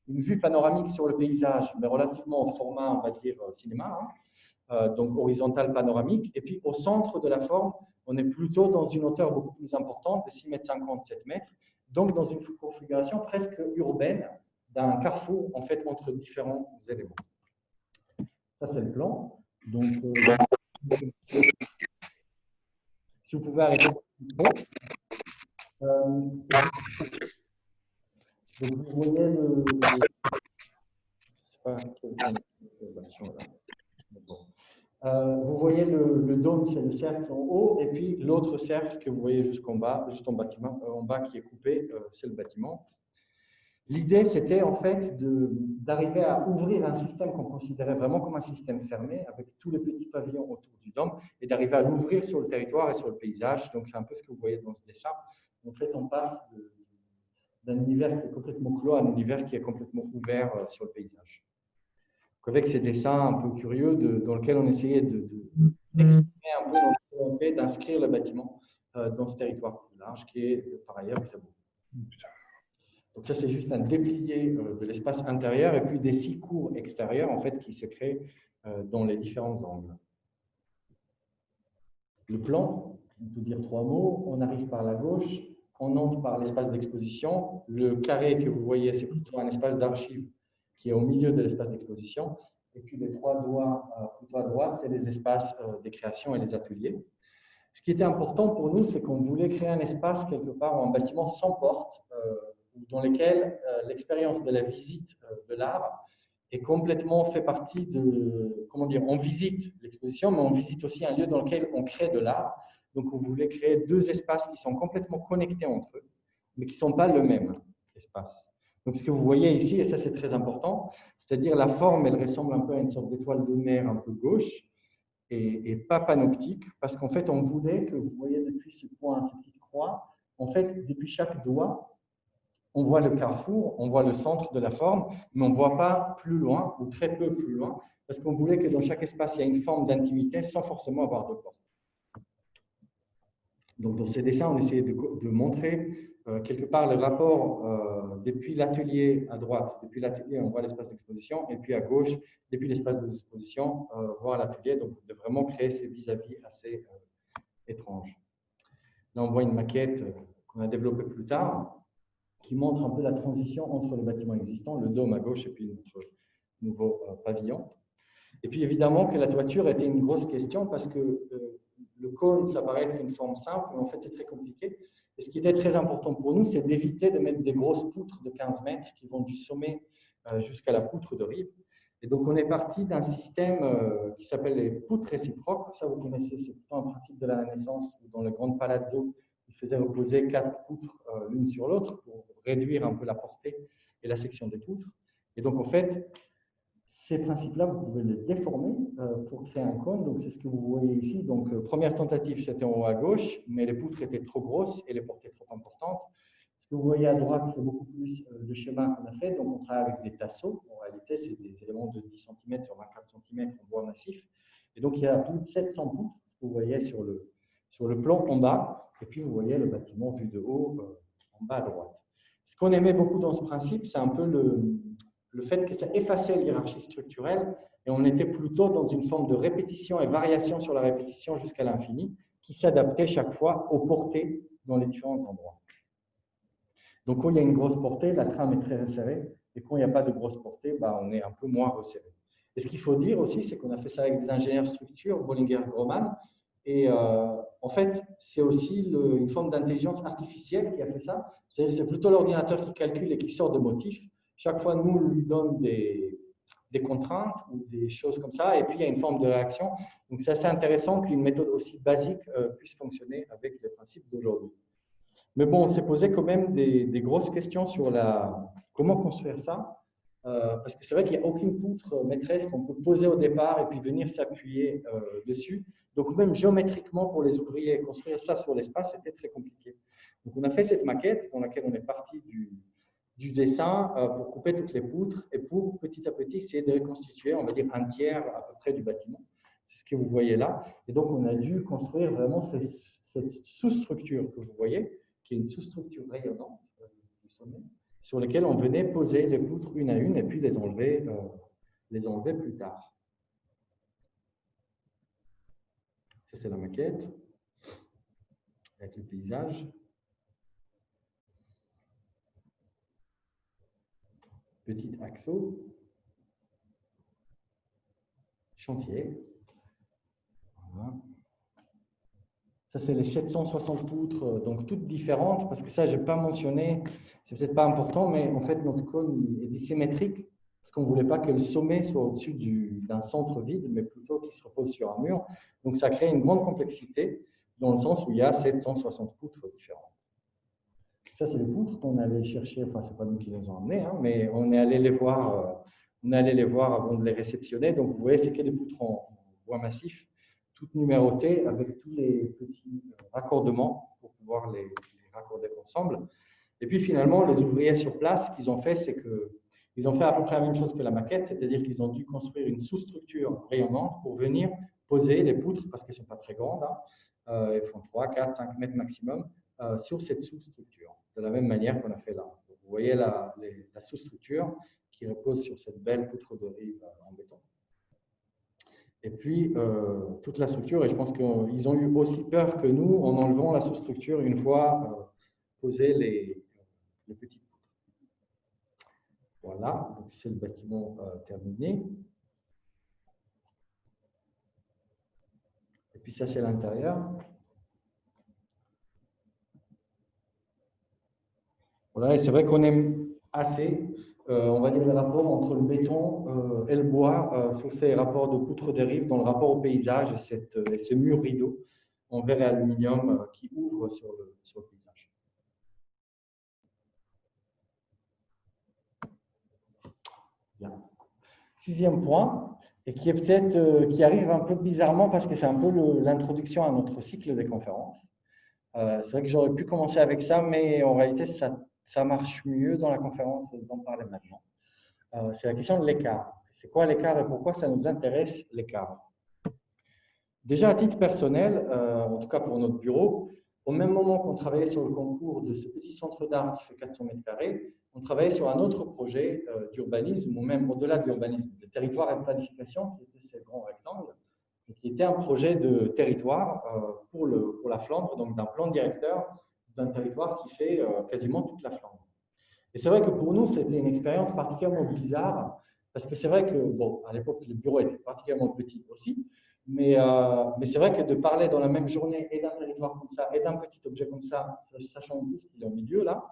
une vue panoramique sur le paysage, mais relativement au format, on va dire, cinéma, donc horizontal panoramique. Et puis, au centre de la forme, on est plutôt dans une hauteur beaucoup plus importante, de 6,50 m, 7 mètres, donc dans une configuration presque urbaine d'un carrefour, en fait, entre différents éléments. Ça, c'est le plan. Donc, si vous pouvez arrêter le micro. Donc, vous voyez vous voyez le dôme, c'est le cercle en haut, et puis l'autre cercle que vous voyez jusqu'en bas, juste en bas qui est coupé, c'est le bâtiment. L'idée, c'était en fait d'arriver à ouvrir un système qu'on considérait vraiment comme un système fermé, avec tous les petits pavillons autour du dôme, et d'arriver à l'ouvrir sur le territoire et sur le paysage. Donc, c'est un peu ce que vous voyez dans ce dessin. En fait, on passe d'un univers qui est complètement clos à un univers qui est complètement ouvert sur le paysage. Donc, avec ces dessins un peu curieux dans lesquels on essayait d'exprimer un peu notre volonté d'inscrire le bâtiment dans ce territoire plus large, qui est par ailleurs très beau. Donc ça, c'est juste un déplié de l'espace intérieur et puis des 6 cours extérieurs en fait, qui se créent dans les différents angles. Le plan, on peut dire 3 mots, on arrive par la gauche, on entre par l'espace d'exposition. Le carré que vous voyez, c'est plutôt un espace d'archives qui est au milieu de l'espace d'exposition. Et puis les 3 doigts plutôt à droite, c'est les espaces des créations et les ateliers. Ce qui était important pour nous, c'est qu'on voulait créer un espace quelque part ou un bâtiment sans porte, dans lequel l'expérience de la visite de l'art est complètement fait partie de, comment dire, on visite l'exposition, mais on visite aussi un lieu dans lequel on crée de l'art. Donc, on voulait créer 2 espaces qui sont complètement connectés entre eux, mais qui ne sont pas le même espace. Donc, ce que vous voyez ici, et ça c'est très important, c'est-à-dire la forme, elle ressemble un peu à une sorte d'étoile de mer un peu gauche, et pas panoptique, parce qu'en fait, on voulait que vous voyez depuis ce point, cette petite croix, en fait, depuis chaque doigt, on voit le carrefour, on voit le centre de la forme, mais on ne voit pas plus loin, ou très peu plus loin, parce qu'on voulait que dans chaque espace, il y ait une forme d'intimité sans forcément avoir de porte. Donc, dans ces dessins, on essayait de montrer quelque part le rapport depuis l'atelier à droite. Depuis l'atelier, on voit l'espace d'exposition, et puis à gauche, depuis l'espace d'exposition, voir l'atelier. Donc, de vraiment créer ces vis-à-vis assez étranges. Là, on voit une maquette qu'on a développée plus tard, qui montre un peu la transition entre le bâtiment existant, le dôme à gauche, et puis notre nouveau pavillon. Et puis, évidemment, que la toiture était une grosse question, parce que le cône, ça paraît être une forme simple, mais en fait, c'est très compliqué. Et ce qui était très important pour nous, c'est d'éviter de mettre des grosses poutres de 15 mètres qui vont du sommet jusqu'à la poutre de rive. Et donc, on est parti d'un système qui s'appelle les poutres réciproques. Ça, vous connaissez, c'est plutôt un principe de la Renaissance, où dans le Grand Palazzo, il faisait reposer 4 poutres l'une sur l'autre pour réduire un peu la portée et la section des poutres. Et donc, en fait, ces principes-là, vous pouvez les déformer pour créer un cône. Donc, c'est ce que vous voyez ici. Donc, première tentative, c'était en haut à gauche, mais les poutres étaient trop grosses et les portées trop importantes. Ce que vous voyez à droite, c'est beaucoup plus le schéma qu'on a fait. Donc, on travaille avec des tasseaux. En réalité, c'est des éléments de 10 cm sur 24 cm en bois massif. Et donc, il y a plus de 700 poutres, ce que vous voyez sur le plan en bas. Et puis, vous voyez le bâtiment vu de haut en bas à droite. Ce qu'on aimait beaucoup dans ce principe, c'est un peu le fait que ça effaçait l'hiérarchie structurelle et on était plutôt dans une forme de répétition et variation sur la répétition jusqu'à l'infini qui s'adaptait chaque fois aux portées dans les différents endroits. Donc, quand il y a une grosse portée, la trame est très resserrée et quand il n'y a pas de grosse portée, bah, on est un peu moins resserré. Et ce qu'il faut dire aussi, c'est qu'on a fait ça avec des ingénieurs structure, Bollinger-Grohmann, et en fait, c'est aussi une forme d'intelligence artificielle qui a fait ça. C'est plutôt l'ordinateur qui calcule et qui sort de motifs. Chaque fois, nous, on lui donne des contraintes ou des choses comme ça, et puis il y a une forme de réaction. Donc, c'est assez intéressant qu'une méthode aussi basique puisse fonctionner avec les principes d'aujourd'hui. Mais bon, on s'est posé quand même des grosses questions sur comment construire ça, parce que c'est vrai qu'il n'y a aucune poutre maîtresse qu'on peut poser au départ et puis venir s'appuyer dessus. Donc, même géométriquement, pour les ouvriers, construire ça sur l'espace, c'était très compliqué. Donc, on a fait cette maquette dans laquelle on est parti du dessin pour couper toutes les poutres et pour petit à petit essayer de reconstituer, on va dire, un tiers à peu près du bâtiment. C'est ce que vous voyez là. Et donc, on a dû construire vraiment cette sous-structure que vous voyez, qui est une sous-structure rayonnante du sommet, sur laquelle on venait poser les poutres une à une et puis les enlever plus tard. Ça, c'est la maquette avec le paysage. Petit axo. Chantier. Voilà. Ça, c'est les 760 poutres, donc toutes différentes, parce que ça, je n'ai pas mentionné, c'est peut-être pas important, mais en fait, notre cône est dissymétrique, parce qu'on ne voulait pas que le sommet soit au-dessus d'un centre vide, mais plutôt qu'il se repose sur un mur. Donc, ça crée une grande complexité, dans le sens où il y a 760 poutres différentes. Ça, c'est les poutres qu'on allait chercher, enfin, ce n'est pas nous qui les avons emmenées, hein, mais on est allé les voir avant de les réceptionner. Donc, vous voyez, c'est que des poutres en bois massif, toutes numérotées avec tous les petits raccordements pour pouvoir les raccorder ensemble. Et puis finalement, les ouvriers sur place, ce qu'ils ont fait, c'est qu'ils ont fait à peu près la même chose que la maquette, c'est-à-dire qu'ils ont dû construire une sous-structure rayonnante pour venir poser les poutres, parce qu'elles ne sont pas très grandes, hein, elles font 3, 4, 5 mètres maximum, sur cette sous-structure, de la même manière qu'on a fait là. Donc, vous voyez la sous-structure qui repose sur cette belle poutre de rive en béton. Et puis, toute la structure, et je pense qu'ils ont eu aussi peur que nous en enlevant la sous-structure une fois posé les petites poutres. Voilà, donc c'est le bâtiment terminé. Et puis ça, c'est l'intérieur. Voilà, et c'est vrai qu'on aime assez, on va dire, le rapport entre le béton et le bois sur ces rapports de poutres de rive, dans le rapport au paysage et ces murs rideaux en verre et aluminium qui ouvrent sur le paysage. Bien. Sixième point, et qui est peut-être qui arrive un peu bizarrement parce que c'est un peu l'introduction à notre cycle des conférences. C'est vrai que j'aurais pu commencer avec ça, mais en réalité, ça marche mieux dans la conférence d'en parler maintenant. C'est la question de l'écart. C'est quoi l'écart et pourquoi ça nous intéresse l'écart? Déjà, à titre personnel, en tout cas pour notre bureau, au même moment qu'on travaillait sur le concours de ce petit centre d'art qui fait 400 mètres carrés, on travaillait sur un autre projet d'urbanisme, ou même au-delà de l'urbanisme, de territoire et de planification, qui était ces grands rectangles, et qui était un projet de territoire pour la Flandre, donc d'un plan directeur d'un territoire qui fait quasiment toute la Flandre. Et c'est vrai que pour nous, c'était une expérience particulièrement bizarre, parce que c'est vrai que, bon, à l'époque, le bureau était particulièrement petit aussi, mais c'est vrai que de parler dans la même journée et d'un territoire comme ça, et d'un petit objet comme ça, sachant tout ce qu'il y a au milieu, là,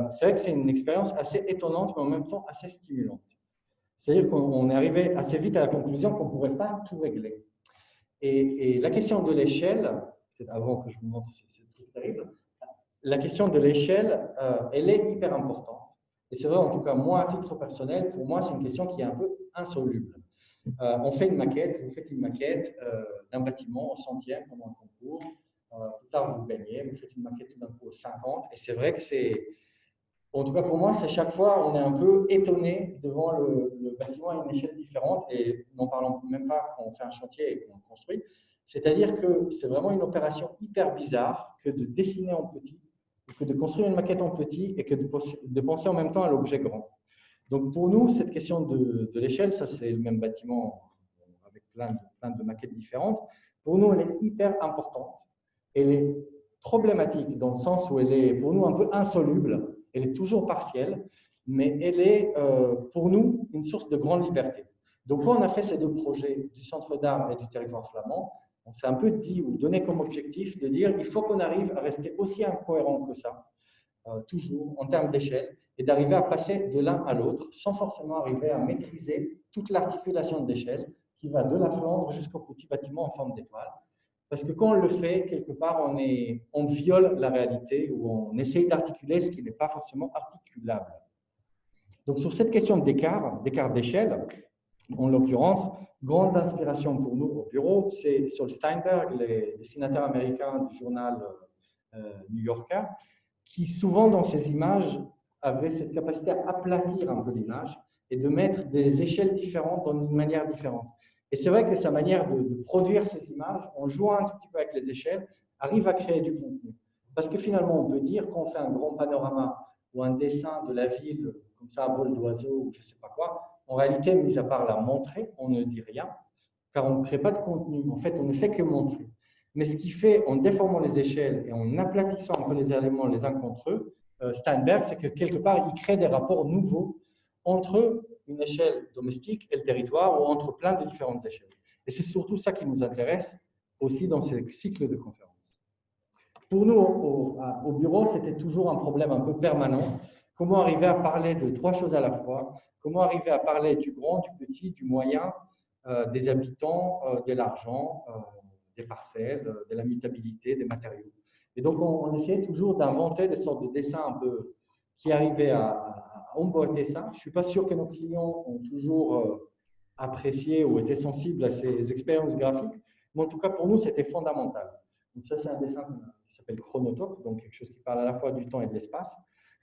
c'est vrai que c'est une expérience assez étonnante, mais en même temps assez stimulante. C'est-à-dire qu'on est arrivé assez vite à la conclusion qu'on ne pourrait pas tout régler. Et la question de l'échelle, peut-être avant que je vous montre ces trucs terribles, la question de l'échelle, elle est hyper importante. Et c'est vrai, en tout cas, moi, à titre personnel, pour moi, c'est une question qui est un peu insoluble. On fait une maquette, vous faites une maquette d'un bâtiment au centième pendant un concours. Plus tard, vous gagnez, vous faites une maquette tout d'un coup au 50. Et c'est vrai que c'est, en tout cas pour moi, c'est chaque fois, on est un peu étonné devant le bâtiment à une échelle différente. Et n'en parlons même pas quand on fait un chantier et qu'on construit. C'est-à-dire que c'est vraiment une opération hyper bizarre que de dessiner en petit, que de construire une maquette en petit et que de penser en même temps à l'objet grand. Donc, pour nous, cette question de l'échelle, ça c'est le même bâtiment avec plein de maquettes différentes. Pour nous, elle est hyper importante. Elle est problématique dans le sens où elle est, pour nous, un peu insoluble. Elle est toujours partielle, mais elle est, pour nous, une source de grande liberté. Donc, quand on a fait ces deux projets du Centre d'art et du territoire flamand, on s'est un peu dit ou donné comme objectif de dire il faut qu'on arrive à rester aussi incohérent que ça, toujours en termes d'échelle, et d'arriver à passer de l'un à l'autre sans forcément arriver à maîtriser toute l'articulation d'échelle qui va de la Flandre jusqu'au petit bâtiment en forme d'étoile. Parce que quand on le fait, quelque part, on viole la réalité ou on essaye d'articuler ce qui n'est pas forcément articulable. Donc, sur cette question d'écart d'échelle, en l'occurrence, grande inspiration pour nous au bureau, c'est Saul Steinberg, les dessinateurs américains du journal new-yorkais, qui souvent dans ces images avaient cette capacité à aplatir un peu l'image et de mettre des échelles différentes dans une manière différente. Et c'est vrai que sa manière de produire ces images, en jouant un tout petit peu avec les échelles, arrive à créer du contenu. Parce que finalement, on peut dire qu'on fait un grand panorama ou un dessin de la ville, comme ça, à vol d'oiseau ou je ne sais pas quoi, en réalité, mis à part la montrer, on ne dit rien, car on ne crée pas de contenu. En fait, on ne fait que montrer. Mais ce qui fait, en déformant les échelles et en aplatissant un peu les éléments les uns contre eux, Steinberg, c'est que quelque part, il crée des rapports nouveaux entre une échelle domestique et le territoire ou entre plein de différentes échelles. Et c'est surtout ça qui nous intéresse aussi dans ces cycles de conférences. Pour nous, au bureau, c'était toujours un problème un peu permanent. Comment arriver à parler de trois choses à la fois? Comment arriver à parler du grand, du petit, du moyen, des habitants, de l'argent, des parcelles, de la mutabilité, des matériaux. Et donc, on essayait toujours d'inventer des sortes de dessins un peu qui arrivaient à emboîter ça. Je ne suis pas sûr que nos clients ont toujours apprécié ou été sensibles à ces expériences graphiques, mais en tout cas, pour nous, c'était fondamental. Donc ça, c'est un dessin qui s'appelle Chronotope, donc quelque chose qui parle à la fois du temps et de l'espace,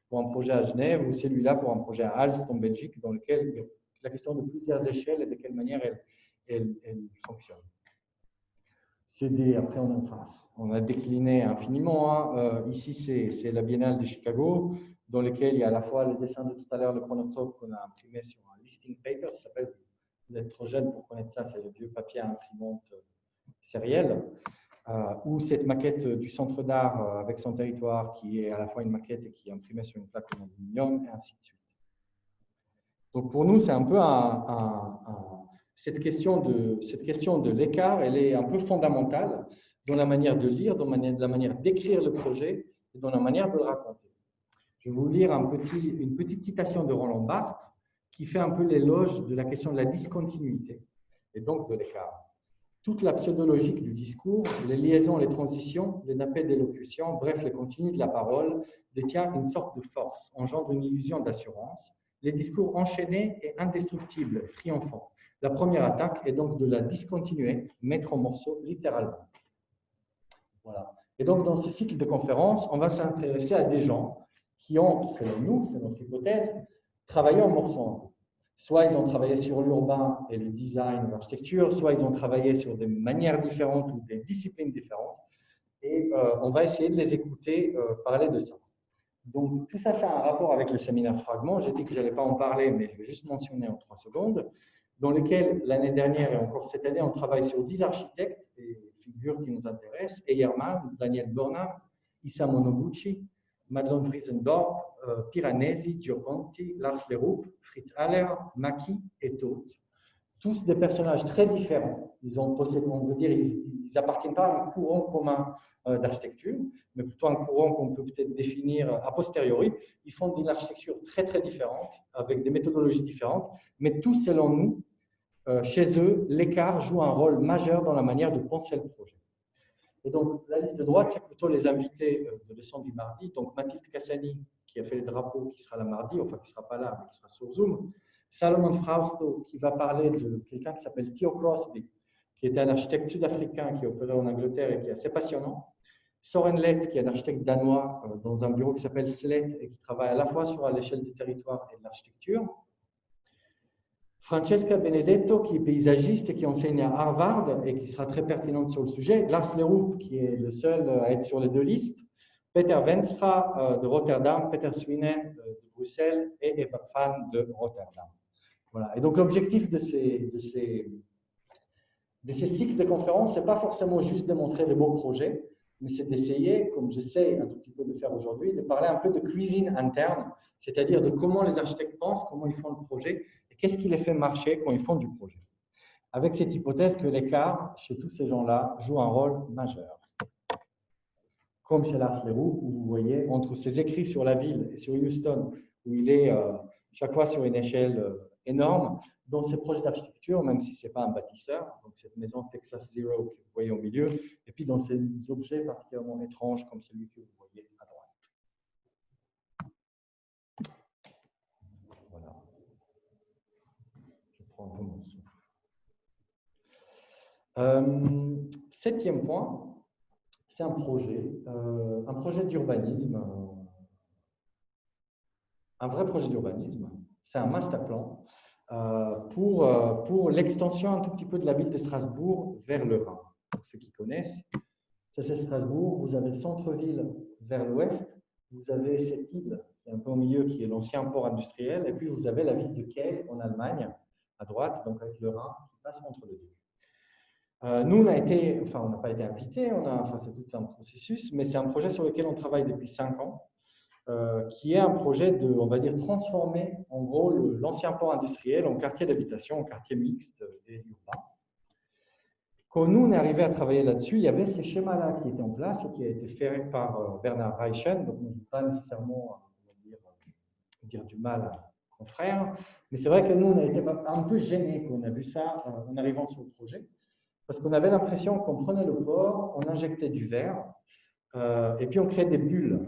pour un projet à Genève, ou celui-là pour un projet à Aalst, en Belgique, dans lequel il y a la question de plusieurs échelles et de quelle manière elle fonctionne. Après, on a décliné infiniment. Hein. Ici, c'est la Biennale de Chicago, dans laquelle il y a à la fois les dessins de tout à l'heure, le chronotope qu'on a imprimé sur un listing paper, ça s'appelle, vous êtes trop jeune pour connaître ça, c'est le vieux papier à imprimante sérielle, ou cette maquette du Centre d'art avec son territoire, qui est à la fois une maquette et qui est imprimée sur une plaque en aluminium, et ainsi de suite. Donc pour nous, c'est un peu cette question de l'écart, elle est un peu fondamentale dans la manière de lire, dans la manière d'écrire le projet et dans la manière de le raconter. Je vais vous lire une petite citation de Roland Barthes qui fait un peu l'éloge de la question de la discontinuité et donc de l'écart. Toute la pseudologique du discours, les liaisons, les transitions, les nappets d'élocution, bref, les contenus de la parole, détient une sorte de force, engendre une illusion d'assurance. Les discours enchaînés et indestructibles, triomphants. La première attaque est donc de la discontinuer, mettre en morceaux littéralement. Voilà. Et donc, dans ce cycle de conférences, on va s'intéresser à des gens qui ont, selon nous, c'est notre hypothèse, travaillé en morceaux. Soit ils ont travaillé sur l'urbain et le design, l'architecture, soit ils ont travaillé sur des manières différentes ou des disciplines différentes. Et on va essayer de les écouter parler de ça. Donc, tout ça, ça a un rapport avec le séminaire Fragment. J'ai dit que je n'allais pas en parler, mais je vais juste mentionner en 3 secondes, dans lequel, l'année dernière et encore cette année, on travaille sur 10 architectes et figures qui nous intéressent. Eyerman, Daniel Burnham, Issa Monoguchi, Madeleine Friesendorp, Piranesi, Gioconti, Lars Leroux, Fritz Haller, Maki et Taut. Tous des personnages très différents. On veut dire, ils n'appartiennent pas à un courant commun d'architecture, mais plutôt un courant qu'on peut peut-être définir a posteriori. Ils font une architecture très, très différente, avec des méthodologies différentes, mais tous, selon nous, chez eux, l'écart joue un rôle majeur dans la manière de penser le projet. Et donc, la liste de droite, c'est plutôt les invités de leçon du mardi. Donc, Mathilde Cassani, qui a fait le drapeau, qui sera là mardi, enfin, qui ne sera pas là, mais qui sera sur Zoom. Salomon Frausto, qui va parler de quelqu'un qui s'appelle Theo Crosby, qui était un architecte sud-africain qui opérait en Angleterre et qui est assez passionnant. Soren Lett, qui est un architecte danois dans un bureau qui s'appelle SLET et qui travaille à la fois sur l'échelle du territoire et de l'architecture. Francesca Benedetto, qui est paysagiste et qui enseigne à Harvard et qui sera très pertinente sur le sujet. Lars Leroux, qui est le seul à être sur les 2 listes. Peter Venstra de Rotterdam, Peter Sweeney de Bruxelles et EPFAN de Rotterdam. Voilà. Et donc l'objectif de ces cycles de conférences, ce n'est pas forcément juste de montrer les beaux projets, mais c'est d'essayer, comme j'essaie un tout petit peu de faire aujourd'hui, de parler un peu de cuisine interne, c'est-à-dire de comment les architectes pensent, comment ils font le projet, et qu'est-ce qui les fait marcher quand ils font du projet. Avec cette hypothèse que l'écart, chez tous ces gens-là, joue un rôle majeur. Comme chez Lars Leroux, où vous voyez, entre ses écrits sur la ville et sur Houston, où il est chaque fois sur une échelle énorme, dans ses projets d'architecture, même si ce n'est pas un bâtisseur, donc cette maison Texas Zero que vous voyez au milieu, et puis dans ces objets particulièrement étranges comme celui que vous voyez à droite. Voilà. Je prends un peu mon souffle. Septième point, c'est un projet d'urbanisme, un vrai projet d'urbanisme. C'est un master plan pour l'extension un tout petit peu de la ville de Strasbourg vers le Rhin. Pour ceux qui connaissent, ça c'est Strasbourg. Vous avez le centre-ville vers l'ouest, vous avez cette île qui est un peu au milieu, qui est l'ancien port industriel, et puis vous avez la ville de Kiel en Allemagne, à droite, donc avec le Rhin qui passe entre les deux. Nous, on n'a pas été invités, c'est tout un processus, mais c'est un projet sur lequel on travaille depuis 5 ans, qui est un projet de, on va dire, transformer en gros l'ancien port industriel en quartier d'habitation, en quartier mixte et urbain. Quand nous, on est arrivé à travailler là-dessus, il y avait ces schémas-là qui étaient en place et qui a été fait par Bernard Reichen, donc on ne dit pas nécessairement dire du mal à confrère, mais c'est vrai que nous, on a été un peu gênés quand on a vu ça en arrivant sur le projet. Parce qu'on avait l'impression qu'on prenait le port, on injectait du verre, et puis on créait des bulles.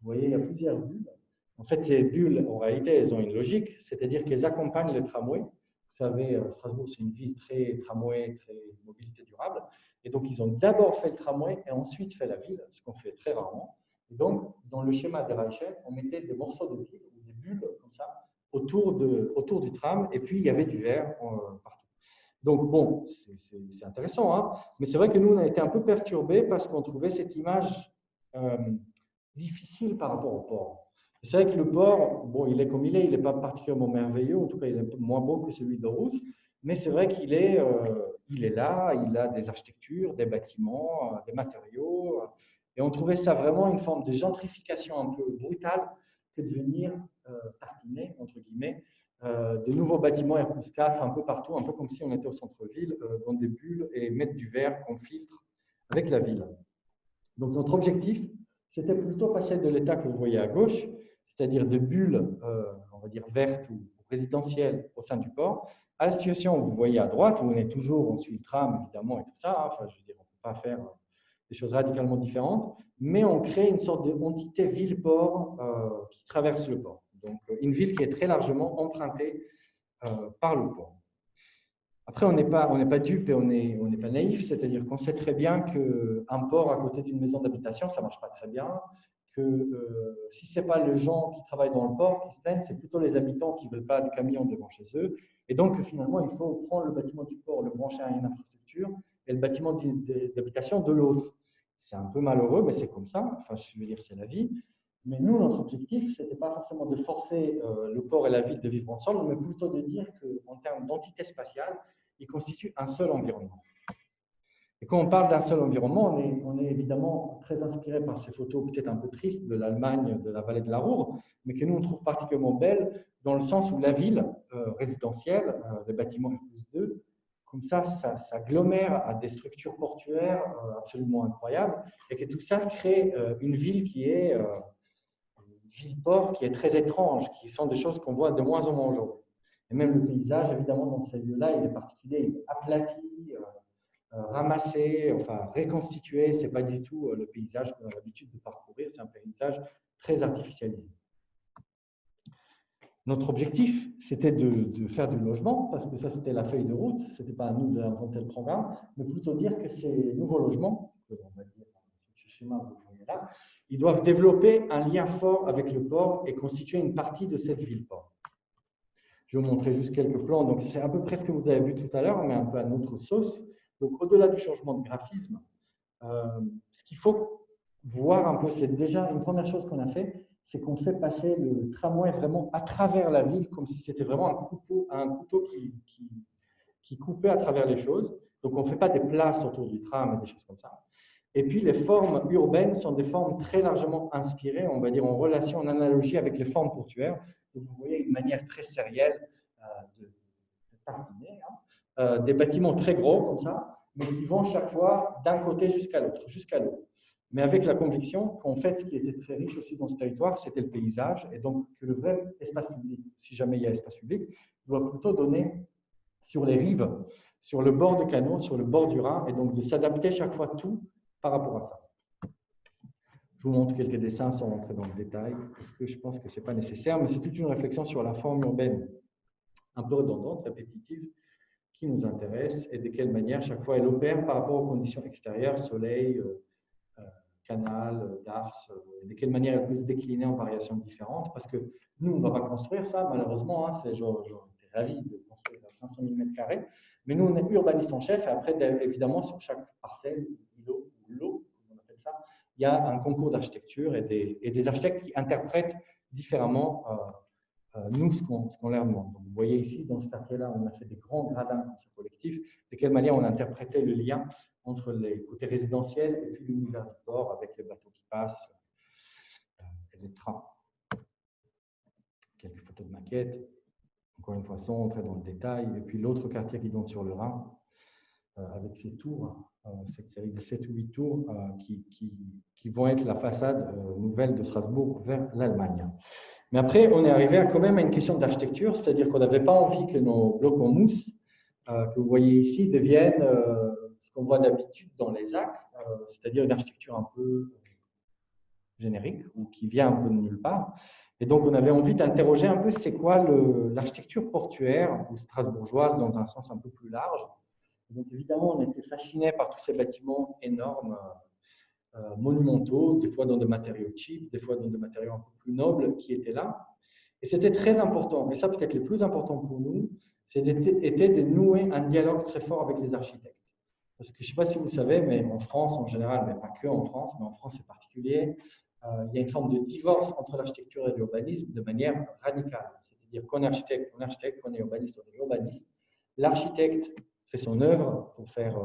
Vous voyez, il y a plusieurs bulles. En fait, ces bulles, en réalité, elles ont une logique, c'est-à-dire qu'elles accompagnent le tramway. Vous savez, Strasbourg, c'est une ville très tramway, très mobilité durable. Et donc, ils ont d'abord fait le tramway et ensuite fait la ville, ce qu'on fait très rarement. Et donc, dans le schéma des Reichel, on mettait des morceaux de ville, ou des bulles comme ça, autour du tram, et puis il y avait du verre partout. Donc, bon, c'est intéressant, hein, mais c'est vrai que nous, on a été un peu perturbés parce qu'on trouvait cette image difficile par rapport au port. C'est vrai que le port, bon, il est comme il n'est pas particulièrement merveilleux, en tout cas, il est moins beau que celui d'Aarhus, mais c'est vrai qu'il est là, il a des architectures, des bâtiments, des matériaux, et on trouvait ça vraiment une forme de gentrification un peu brutale que de venir tartiner, entre guillemets, de nouveaux bâtiments R+4 un peu partout, un peu comme si on était au centre-ville, dans des bulles et mettre du verre qu'on filtre avec la ville. Donc notre objectif, c'était plutôt passer de l'état que vous voyez à gauche, c'est-à-dire de bulles, on va dire vertes ou résidentielles au sein du port, à la situation que vous voyez à droite, où on suit le tram évidemment et tout ça, hein, enfin je veux dire, on ne peut pas faire des choses radicalement différentes, mais on crée une sorte d'entité ville-port qui traverse le port. Donc, une ville qui est très largement empruntée par le port. Après, on n'est pas dupe et on n'est pas naïf, c'est-à-dire qu'on sait très bien qu'un port à côté d'une maison d'habitation, ça ne marche pas très bien, que si ce n'est pas les gens qui travaillent dans le port qui se plaignent, c'est plutôt les habitants qui ne veulent pas de camions devant chez eux. Et donc, finalement, il faut prendre le bâtiment du port, le brancher à une infrastructure et le bâtiment d'habitation de l'autre. C'est un peu malheureux, mais c'est comme ça. Enfin, je veux dire, c'est la vie. Mais nous, notre objectif, ce n'était pas forcément de forcer le port et la ville de vivre ensemble, mais plutôt de dire qu'en termes d'entité spatiale, ils constituent un seul environnement. Et quand on parle d'un seul environnement, on est évidemment très inspiré par ces photos peut-être un peu tristes de l'Allemagne, de la vallée de la Ruhr, mais que nous, on trouve particulièrement belles dans le sens où la ville résidentielle, les bâtiments R+2, comme ça glomère à des structures portuaires absolument incroyables, et que tout ça crée une ville qui est ville-port qui est très étrange, qui sont des choses qu'on voit de moins en moins aujourd'hui. Et même le paysage, évidemment, dans ces lieux-là, il est particulier, il est aplati, ramassé, enfin reconstitué. Ce n'est pas du tout le paysage qu'on a l'habitude de parcourir, c'est un paysage très artificialisé. Notre objectif, c'était de faire du logement, parce que ça, c'était la feuille de route. Ce n'était pas à nous d'inventer le programme, mais plutôt dire que ces nouveaux logements, on va dire, ce schéma que vous voyez là, ils doivent développer un lien fort avec le port et constituer une partie de cette ville-port. Je vais vous montrer juste quelques plans. Donc, c'est à peu près ce que vous avez vu tout à l'heure, mais un peu à notre sauce. Donc, au-delà du changement de graphisme, ce qu'il faut voir un peu, c'est déjà une première chose qu'on a fait, c'est qu'on fait passer le tramway vraiment à travers la ville, comme si c'était vraiment un couteau qui coupait à travers les choses. Donc, on ne fait pas des places autour du tram et des choses comme ça. Et puis, les formes urbaines sont des formes très largement inspirées, on va dire, en relation, en analogie avec les formes portuaires. Donc, vous voyez une manière très sérielle de tartiner, des bâtiments très gros comme ça, mais qui vont chaque fois d'un côté jusqu'à l'autre, jusqu'à l'eau. Mais avec la conviction qu'en fait, ce qui était très riche aussi dans ce territoire, c'était le paysage, et donc que le vrai espace public, si jamais il y a espace public, doit plutôt donner sur les rives, sur le bord de canaux, sur le bord du Rhin, et donc de s'adapter chaque fois tout par rapport à ça. Je vous montre quelques dessins sans rentrer dans le détail, parce que je pense que ce n'est pas nécessaire, mais c'est toute une réflexion sur la forme urbaine, un peu redondante, répétitive, qui nous intéresse et de quelle manière chaque fois elle opère par rapport aux conditions extérieures, soleil, canal, darse, de quelle manière elle peut se décliner en variations différentes, parce que nous, on ne va pas construire ça, malheureusement, j'étais ravi de construire 500 000 m², mais nous, on est urbaniste en chef, et après, évidemment, sur chaque parcelle, îlot ou lot, comme on appelle ça, il y a un concours d'architecture et des architectes qui interprètent différemment nous, ce qu'on leur demande. Donc, vous voyez ici, dans ce quartier-là, on a fait des grands gradins comme ça collectifs, de quelle manière on interprétait le lien entre les côtés résidentiels et puis l'univers du port avec les bateaux qui passent et les trains. Quelques photos de maquettes. Encore une fois, sans entrer dans le détail. Et puis l'autre quartier qui donne sur le Rhin, avec ces tours, cette série de 7 ou 8 tours qui vont être la façade nouvelle de Strasbourg vers l'Allemagne. Mais après, on est arrivé quand même à une question d'architecture, c'est-à-dire qu'on n'avait pas envie que nos blocs en mousse, que vous voyez ici, deviennent ce qu'on voit d'habitude dans les ZAC, c'est-à-dire une architecture un peu générique ou qui vient un peu de nulle part. Et donc, on avait envie d'interroger un peu c'est quoi l'architecture portuaire ou strasbourgeoise dans un sens un peu plus large. Donc, évidemment, on était fascinés par tous ces bâtiments énormes, monumentaux, des fois dans des matériaux cheap, des fois dans des matériaux un peu plus nobles qui étaient là. Et c'était très important, et ça peut-être le plus important pour nous, c'était de nouer un dialogue très fort avec les architectes. Parce que je ne sais pas si vous savez, mais en France en général, mais pas que en France, mais en France c'est particulier, il y a une forme de divorce entre l'architecture et l'urbanisme de manière radicale. C'est-à-dire qu'on est architecte, qu'on est urbaniste, on est urbaniste. L'architecte fait son œuvre pour faire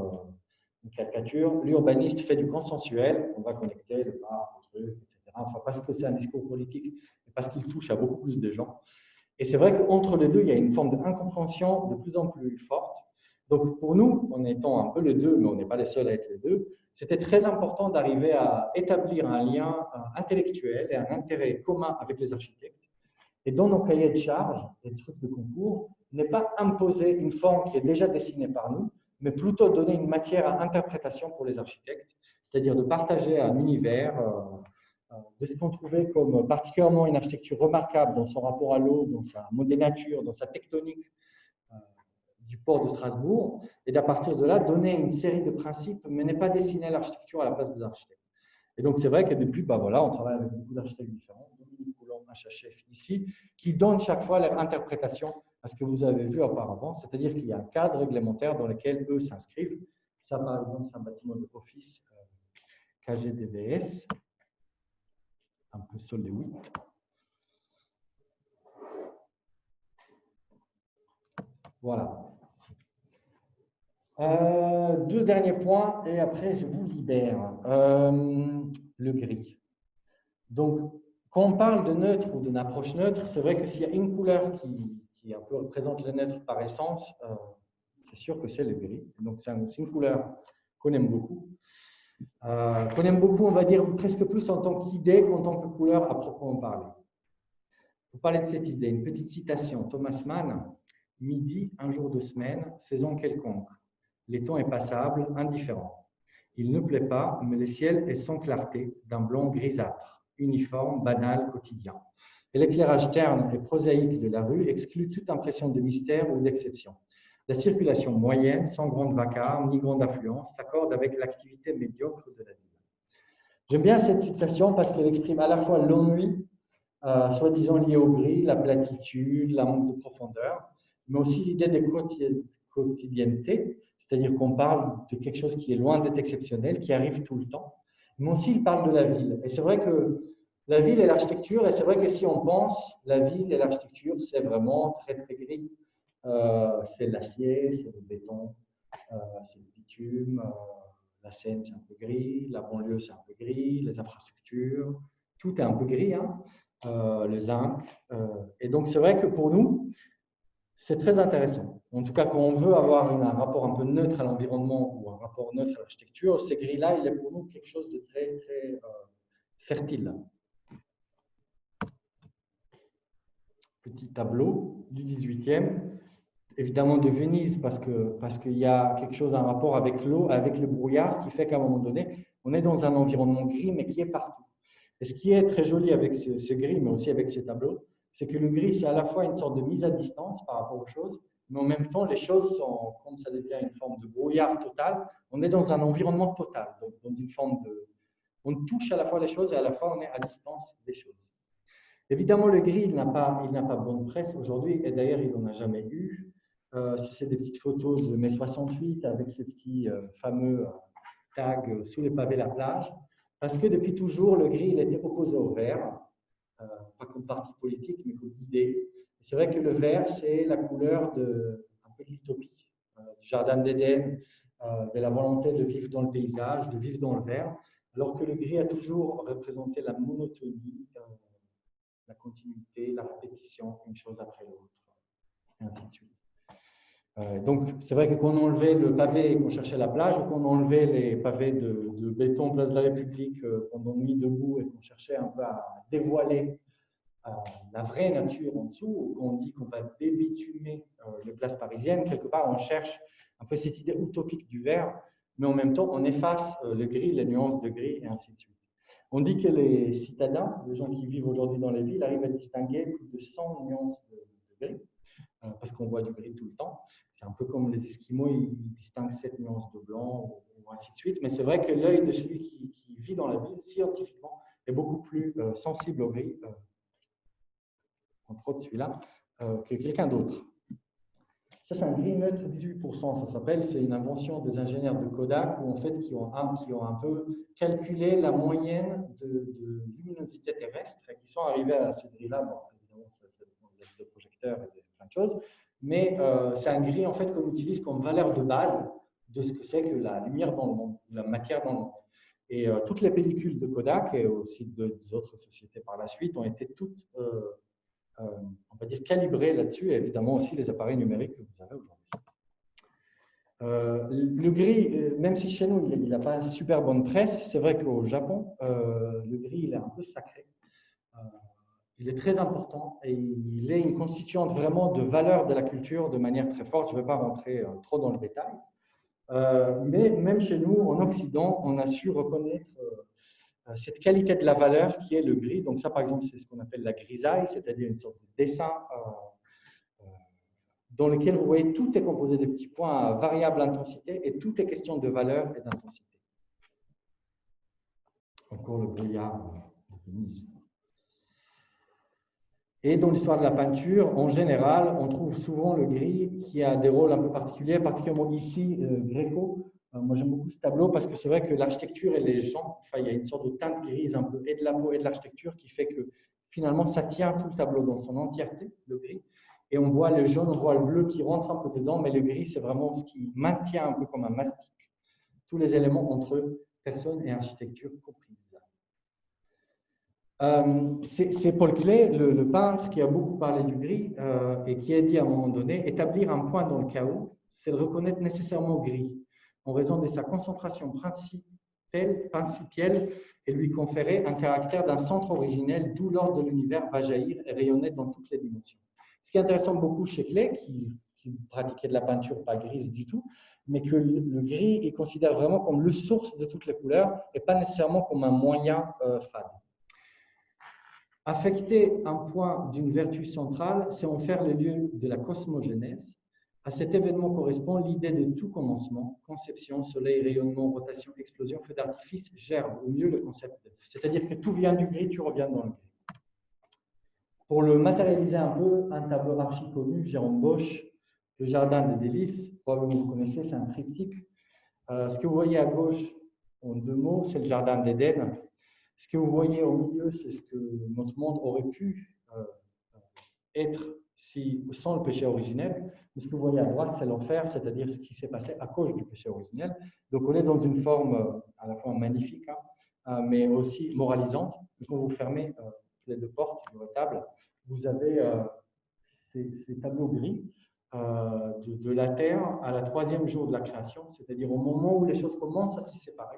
une caricature. L'urbaniste fait du consensuel, on va connecter le parc, le truc, etc. Enfin, parce que c'est un discours politique, mais parce qu'il touche à beaucoup plus de gens. Et c'est vrai qu'entre les deux, il y a une forme d'incompréhension de plus en plus forte. Donc, pour nous, en étant un peu les deux, mais on n'est pas les seuls à être les deux, c'était très important d'arriver à établir un lien intellectuel et un intérêt commun avec les architectes. Et dans nos cahiers de charges et trucs de concours, n'est pas imposer une forme qui est déjà dessinée par nous, mais plutôt donner une matière à interprétation pour les architectes, c'est-à-dire de partager un univers, de ce qu'on trouvait comme particulièrement une architecture remarquable dans son rapport à l'eau, dans sa modénature, dans sa tectonique du port de Strasbourg, et d'à partir de là, donner une série de principes, mais n'est pas dessiner l'architecture à la place des architectes. Et donc, c'est vrai que depuis, voilà, on travaille avec beaucoup d'architectes différents, Dominique Coulon, HHF ici, qui donnent chaque fois leur interprétation à ce que vous avez vu auparavant, c'est-à-dire qu'il y a un cadre réglementaire dans lequel eux s'inscrivent. Ça, par exemple, c'est un bâtiment de office KGDBS, un peu sol de 8. Voilà. Deux derniers points et après je vous libère. Le gris. Donc, quand on parle de neutre ou d'une approche neutre, c'est vrai que s'il y a une couleur qui un peu représente le neutre par essence, c'est sûr que c'est le gris. Donc, c'est une couleur qu'on aime beaucoup. Qu'on aime beaucoup, on va dire, presque plus en tant qu'idée qu'en tant que couleur à proprement parler. Pour parler de cette idée, une petite citation. Thomas Mann, midi, un jour de semaine, saison quelconque. Les temps est passable, indifférent. Il ne plaît pas, mais le ciel est sans clarté, d'un blanc grisâtre, uniforme, banal, quotidien. Et l'éclairage terne et prosaïque de la rue exclut toute impression de mystère ou d'exception. La circulation moyenne, sans grande vacarme ni grande affluence, s'accorde avec l'activité médiocre de la ville. J'aime bien cette citation parce qu'elle exprime à la fois l'ennui, soi-disant lié au gris, la platitude, la manque de profondeur, mais aussi l'idée de quotidienneté, c'est-à-dire qu'on parle de quelque chose qui est loin d'être exceptionnel, qui arrive tout le temps, mais aussi il parle de la ville. Et c'est vrai que La ville et l'architecture, et c'est vrai que si on pense, la ville et l'architecture, c'est vraiment très, très gris. C'est l'acier, c'est le béton, c'est le bitume, la Seine, c'est un peu gris, la banlieue, c'est un peu gris, les infrastructures, tout est un peu gris, hein, le zinc. Et donc, c'est vrai que pour nous, c'est très intéressant. En tout cas, quand on veut avoir un rapport un peu neutre à l'environnement ou un rapport neutre à l'architecture, ces gris-là, il est pour nous quelque chose de très, très fertile. Petit tableau du 18e, évidemment de Venise, parce qu'il y a quelque chose, un rapport avec l'eau, avec le brouillard, qui fait qu'à un moment donné, on est dans un environnement gris, mais qui est partout. Et ce qui est très joli avec ce gris, mais aussi avec ce tableau, c'est que le gris, c'est à la fois une sorte de mise à distance par rapport aux choses, mais en même temps, les choses sont, comme ça devient une forme de brouillard total, on est dans un environnement total, donc dans une forme de... On touche à la fois les choses et à la fois on est à distance des choses. Évidemment, le gris, il n'a pas bonne presse aujourd'hui, et d'ailleurs, il n'en a jamais eu. Si c'est des petites photos de mai 68 avec ces petits fameux tags sous les pavés de la plage, parce que depuis toujours, le gris, il était opposé au vert, pas comme parti politique, mais comme idée. C'est vrai que le vert, c'est la couleur un peu de l'utopie, du jardin d'Éden, de la volonté de vivre dans le paysage, de vivre dans le vert, alors que le gris a toujours représenté la monotonie, la continuité, la répétition, une chose après l'autre, et ainsi de suite. Donc, c'est vrai que quand on enlevait le pavé et qu'on cherchait la plage, ou qu'on enlevait les pavés de béton Place de la République pendant une nuit debout et qu'on cherchait un peu à dévoiler la vraie nature en dessous, ou qu'on dit qu'on va débitumer les places parisiennes, quelque part on cherche un peu cette idée utopique du vert, mais en même temps on efface le gris, les nuances de gris, et ainsi de suite. On dit que les citadins, les gens qui vivent aujourd'hui dans les villes, arrivent à distinguer plus de 100 nuances de gris, parce qu'on voit du gris tout le temps. C'est un peu comme les Esquimaux, ils distinguent 7 nuances de blanc, ou ainsi de suite. Mais c'est vrai que l'œil de celui qui vit dans la ville, scientifiquement, est beaucoup plus sensible au gris, entre autres celui-là, que quelqu'un d'autre. Ça, c'est un gris neutre 18%, ça s'appelle. C'est une invention des ingénieurs de Kodak où, en fait, qui ont un peu calculé la moyenne de luminosité terrestre et qui sont arrivés à ce gris-là. Bon, évidemment, ça dépend de projecteurs et de plein de choses. Mais c'est un gris, en fait, qu'on utilise comme valeur de base de ce que c'est que la lumière dans le monde, la matière dans le monde. Et toutes les pellicules de Kodak et aussi d'autres sociétés par la suite ont été toutes on va dire, calibré là-dessus, et évidemment aussi les appareils numériques que vous avez aujourd'hui. Le gris, même si chez nous, il n'a pas super bonne presse, c'est vrai qu'au Japon, le gris, il est un peu sacré. Il est très important et il est une constituante vraiment de valeur de la culture de manière très forte. Je ne vais pas rentrer trop dans le détail. Mais même chez nous, en Occident, on a su reconnaître cette qualité de la valeur qui est le gris. Donc ça, par exemple, c'est ce qu'on appelle la grisaille, c'est-à-dire une sorte de dessin dans lequel vous voyez tout est composé de petits points à variable intensité et tout est question de valeur et d'intensité. Encore le brouillard de Venise. Et dans l'histoire de la peinture, en général, on trouve souvent le gris qui a des rôles un peu particuliers, particulièrement ici, Gréco. Moi, j'aime beaucoup ce tableau parce que c'est vrai que l'architecture et les gens, enfin, il y a une sorte de teinte grise un peu et de la peau et de l'architecture qui fait que finalement, ça tient tout le tableau dans son entièreté, le gris. Et on voit le jaune, on voit le bleu qui rentre un peu dedans, mais le gris, c'est vraiment ce qui maintient un peu comme un mastic tous les éléments entre personne et architecture comprises. C'est Paul Klee, le peintre, qui a beaucoup parlé du gris et qui a dit à un moment donné, établir un point dans le chaos, c'est le reconnaître nécessairement gris, en raison de sa concentration principielle et lui conférer un caractère d'un centre originel, d'où l'ordre de l'univers va jaillir et rayonner dans toutes les dimensions. Ce qui est intéressant beaucoup chez Klee, qui pratiquait de la peinture pas grise du tout, mais que le gris, il considère vraiment comme le source de toutes les couleurs et pas nécessairement comme un moyen fade. Affecter un point d'une vertu centrale, c'est en faire le lieu de la cosmogénèse. À cet événement correspond l'idée de tout commencement, conception, soleil, rayonnement, rotation, explosion, feu d'artifice, gerbe, ou mieux le concept d'œuf. C'est-à-dire que tout vient du gris, tu reviens dans le gris. Pour le matérialiser un peu, un tableau archi connu, Jérôme Bosch, le jardin des délices, probablement vous connaissez, c'est un triptyque. Ce que vous voyez à gauche, en deux mots, c'est le jardin d'Éden. Ce que vous voyez au milieu, c'est ce que notre monde aurait pu être sans le péché originel. Mais ce que vous voyez à droite, c'est l'enfer, c'est-à-dire ce qui s'est passé à cause du péché originel. Donc on est dans une forme à la fois magnifique, mais aussi moralisante. Et quand vous fermez les deux portes du retable, vous avez ces tableaux gris de la terre à la troisième jour de la création, c'est-à-dire au moment où les choses commencent à se séparer.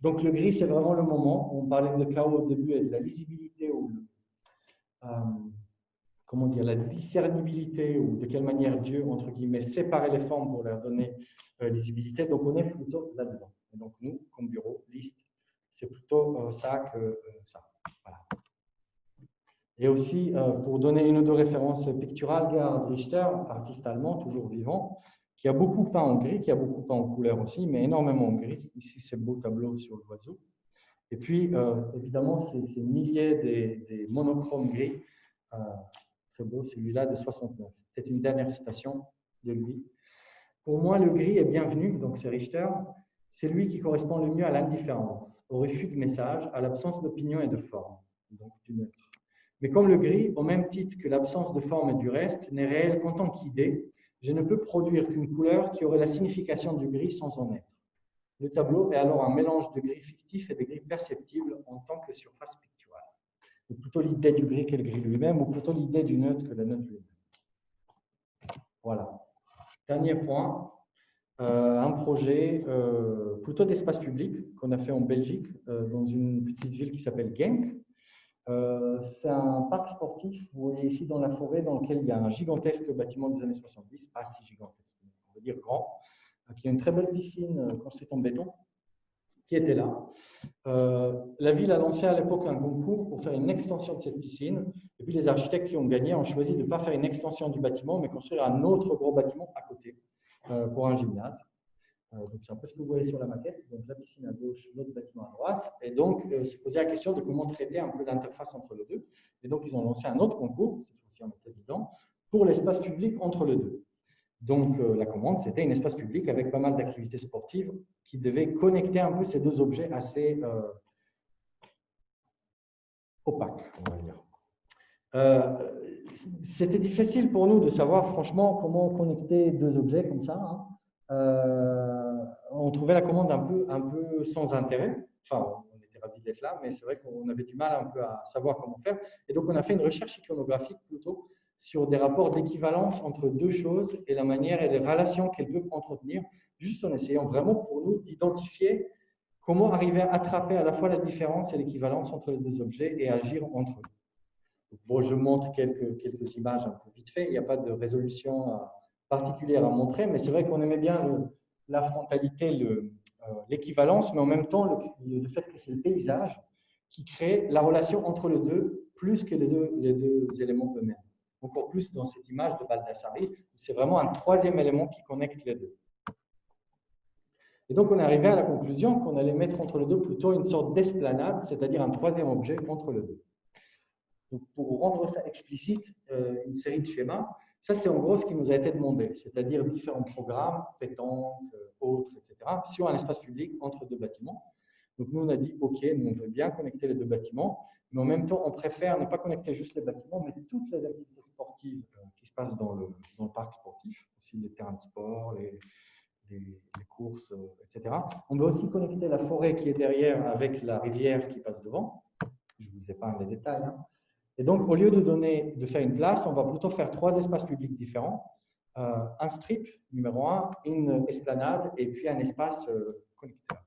Donc le gris, c'est vraiment le moment où on parlait de chaos au début et de la lisibilité ou comment dire, la discernibilité ou de quelle manière Dieu, entre guillemets, séparait les formes pour leur donner lisibilité. Donc on est plutôt là-dedans. Et donc nous, comme bureau, liste, c'est plutôt ça que ça. Voilà. Et aussi, pour donner une ou deux références picturales, Gerhard Richter, artiste allemand, toujours vivant, qui a beaucoup peint en gris, qui a beaucoup peint en couleur aussi, mais énormément en gris. Ici, ces beaux tableaux sur l'oiseau. Et puis, évidemment, ces milliers des monochromes gris. Très beau, celui-là de 69. C'est une dernière citation de lui. Pour moi, le gris est bienvenu, donc c'est Richter. C'est lui qui correspond le mieux à l'indifférence, au refus de message, à l'absence d'opinion et de forme, donc du neutre. Mais comme le gris, au même titre que l'absence de forme et du reste, n'est réel qu'en tant qu'idée, je ne peux produire qu'une couleur qui aurait la signification du gris sans en être. Le tableau est alors un mélange de gris fictif et de gris perceptible en tant que surface picturale. Ou plutôt l'idée du gris que le gris lui-même, ou plutôt l'idée du neutre que le neutre lui-même. Voilà. Dernier point, un projet plutôt d'espace public qu'on a fait en Belgique, dans une petite ville qui s'appelle Genk. C'est un parc sportif, vous voyez ici dans la forêt, dans lequel il y a un gigantesque bâtiment des années 70, pas si gigantesque, on va dire grand, qui a une très belle piscine construite en béton, qui était là. La ville a lancé à l'époque un concours pour faire une extension de cette piscine, et puis les architectes qui ont gagné ont choisi de ne pas faire une extension du bâtiment, mais construire un autre gros bâtiment à côté, pour un gymnase. Donc c'est un peu ce que vous voyez sur la maquette, donc la piscine à gauche, l'autre bâtiment à droite, et donc se posait la question de comment traiter un peu l'interface entre les deux, et donc ils ont lancé un autre concours, cette fois-ci en était dedans, pour l'espace public entre les deux. Donc la commande, c'était un espace public avec pas mal d'activités sportives qui devaient connecter un peu ces deux objets assez opaques, on va dire. C'était difficile pour nous de savoir franchement comment connecter deux objets comme ça. On trouvait la commande un peu sans intérêt. Enfin, on était ravis d'être là, mais c'est vrai qu'on avait du mal un peu à savoir comment faire. Et donc, on a fait une recherche iconographique plutôt sur des rapports d'équivalence entre deux choses et la manière et les relations qu'elles peuvent entretenir, juste en essayant vraiment pour nous d'identifier comment arriver à attraper à la fois la différence et l'équivalence entre les deux objets et agir entre eux. Bon, je montre quelques images un peu vite fait. Il n'y a pas de résolution particulière à montrer, mais c'est vrai qu'on aimait bien la frontalité, l'équivalence, mais en même temps le fait que c'est le paysage qui crée la relation entre les deux, plus que les deux éléments eux-mêmes. Encore plus dans cette image de Baldassari, où c'est vraiment un troisième élément qui connecte les deux. Et donc, on est arrivé à la conclusion qu'on allait mettre entre les deux plutôt une sorte d'esplanade, c'est-à-dire un troisième objet entre les deux. Donc, pour rendre ça explicite, une série de schémas, ça c'est en gros ce qui nous a été demandé, c'est-à-dire différents programmes, pétanque, autres, etc., sur un espace public entre deux bâtiments. Donc nous on a dit, ok, nous on veut bien connecter les deux bâtiments, mais en même temps on préfère ne pas connecter juste les bâtiments, mais toutes les activités sportives qui se passent dans le parc sportif, aussi les terrains de sport, les courses, etc. On veut aussi connecter la forêt qui est derrière avec la rivière qui passe devant. Je vous épargne les détails, hein. Et donc, au lieu de faire une place, on va plutôt faire trois espaces publics différents. Un strip, numéro 1, une esplanade et puis un espace connecteur.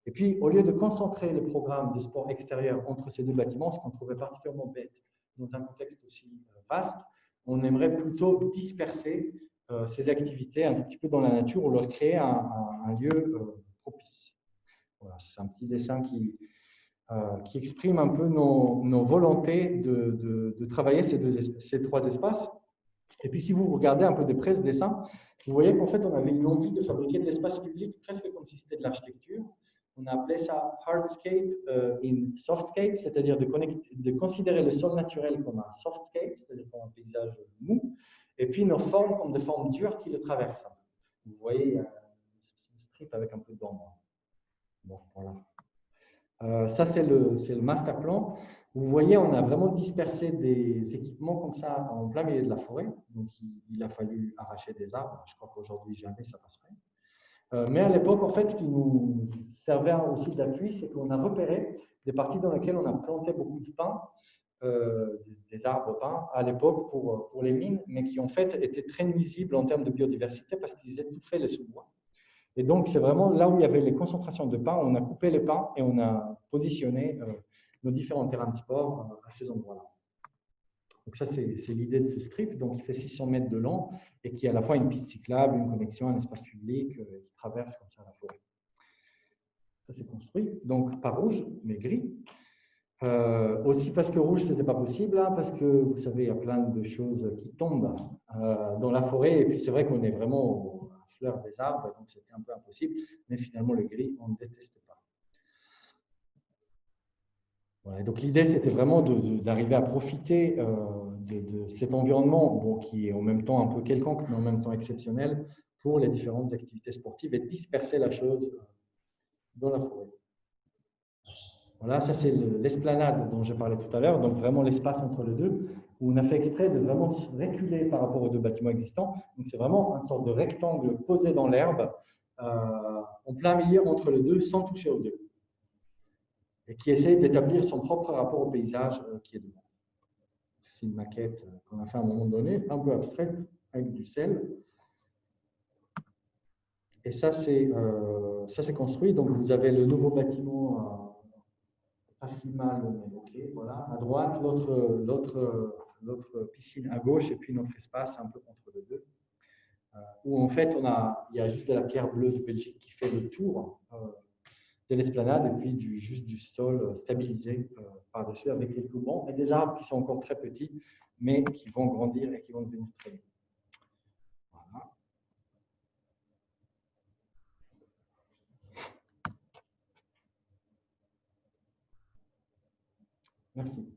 Et puis, au lieu de concentrer les programmes de sport extérieur entre ces deux bâtiments, ce qu'on trouvait particulièrement bête dans un contexte aussi vaste, on aimerait plutôt disperser ces activités un tout petit peu dans la nature ou leur créer un lieu propice. Voilà, c'est un petit dessin qui exprime un peu nos volontés de travailler ces trois espaces. Et puis, si vous regardez un peu de près ce dessin, vous voyez qu'en fait, on avait une envie de fabriquer de l'espace public presque comme si c'était de l'architecture. On a appelé ça hardscape in softscape, c'est-à-dire de considérer le sol naturel comme un softscape, c'est-à-dire comme un paysage mou, et puis nos formes comme des formes dures qui le traversent. Vous voyez, un strip avec un peu d'ombre. Bon, voilà. Ça, c'est le master plan. Vous voyez, on a vraiment dispersé des équipements comme ça en plein milieu de la forêt. Donc, il a fallu arracher des arbres. Je crois qu'aujourd'hui, jamais ça passerait. Mais à l'époque, en fait, ce qui nous servait aussi d'appui, c'est qu'on a repéré des parties dans lesquelles on a planté beaucoup de pins, des arbres pins à l'époque pour les mines, mais qui en fait étaient très nuisibles en termes de biodiversité parce qu'ils étouffaient les sous-bois. Et donc, c'est vraiment là où il y avait les concentrations de pins, on a coupé les pins et on a positionné nos différents terrains de sport à ces endroits-là. Donc ça, c'est l'idée de ce strip. Donc, il fait 600 mètres de long et qui est à la fois une piste cyclable, une connexion, un espace public qui traverse comme ça la forêt. Ça, c'est construit donc pas rouge, mais gris. Aussi parce que rouge, ce n'était pas possible, hein, parce que vous savez, il y a plein de choses qui tombent dans la forêt. Et puis, c'est vrai qu'on est vraiment à fleur des arbres, donc c'était un peu impossible. Mais finalement, le gris, on ne déteste pas. Voilà, donc l'idée, c'était vraiment d'arriver à profiter de cet environnement bon, qui est en même temps un peu quelconque, mais en même temps exceptionnel pour les différentes activités sportives et disperser la chose dans la forêt. Voilà, ça c'est l'esplanade dont j'ai parlé tout à l'heure, donc vraiment l'espace entre les deux, où on a fait exprès de vraiment reculer par rapport aux deux bâtiments existants. Donc c'est vraiment une sorte de rectangle posé dans l'herbe, en plein milieu entre les deux, sans toucher aux deux, et qui essaye d'établir son propre rapport au paysage qui est devant. C'est une maquette qu'on a fait à un moment donné, un peu abstraite, avec du sel. Et ça, c'est construit. Donc, vous avez le nouveau bâtiment, pas si mal, mais ok, voilà, à droite, l'autre piscine à gauche, et puis notre espace un peu entre les deux. Où en fait, il y a juste de la pierre bleue de Belgique qui fait le tour de l'esplanade, et puis juste du sol stabilisé par-dessus avec quelques bancs et des arbres qui sont encore très petits, mais qui vont grandir et qui vont devenir très grands. Voilà. Merci.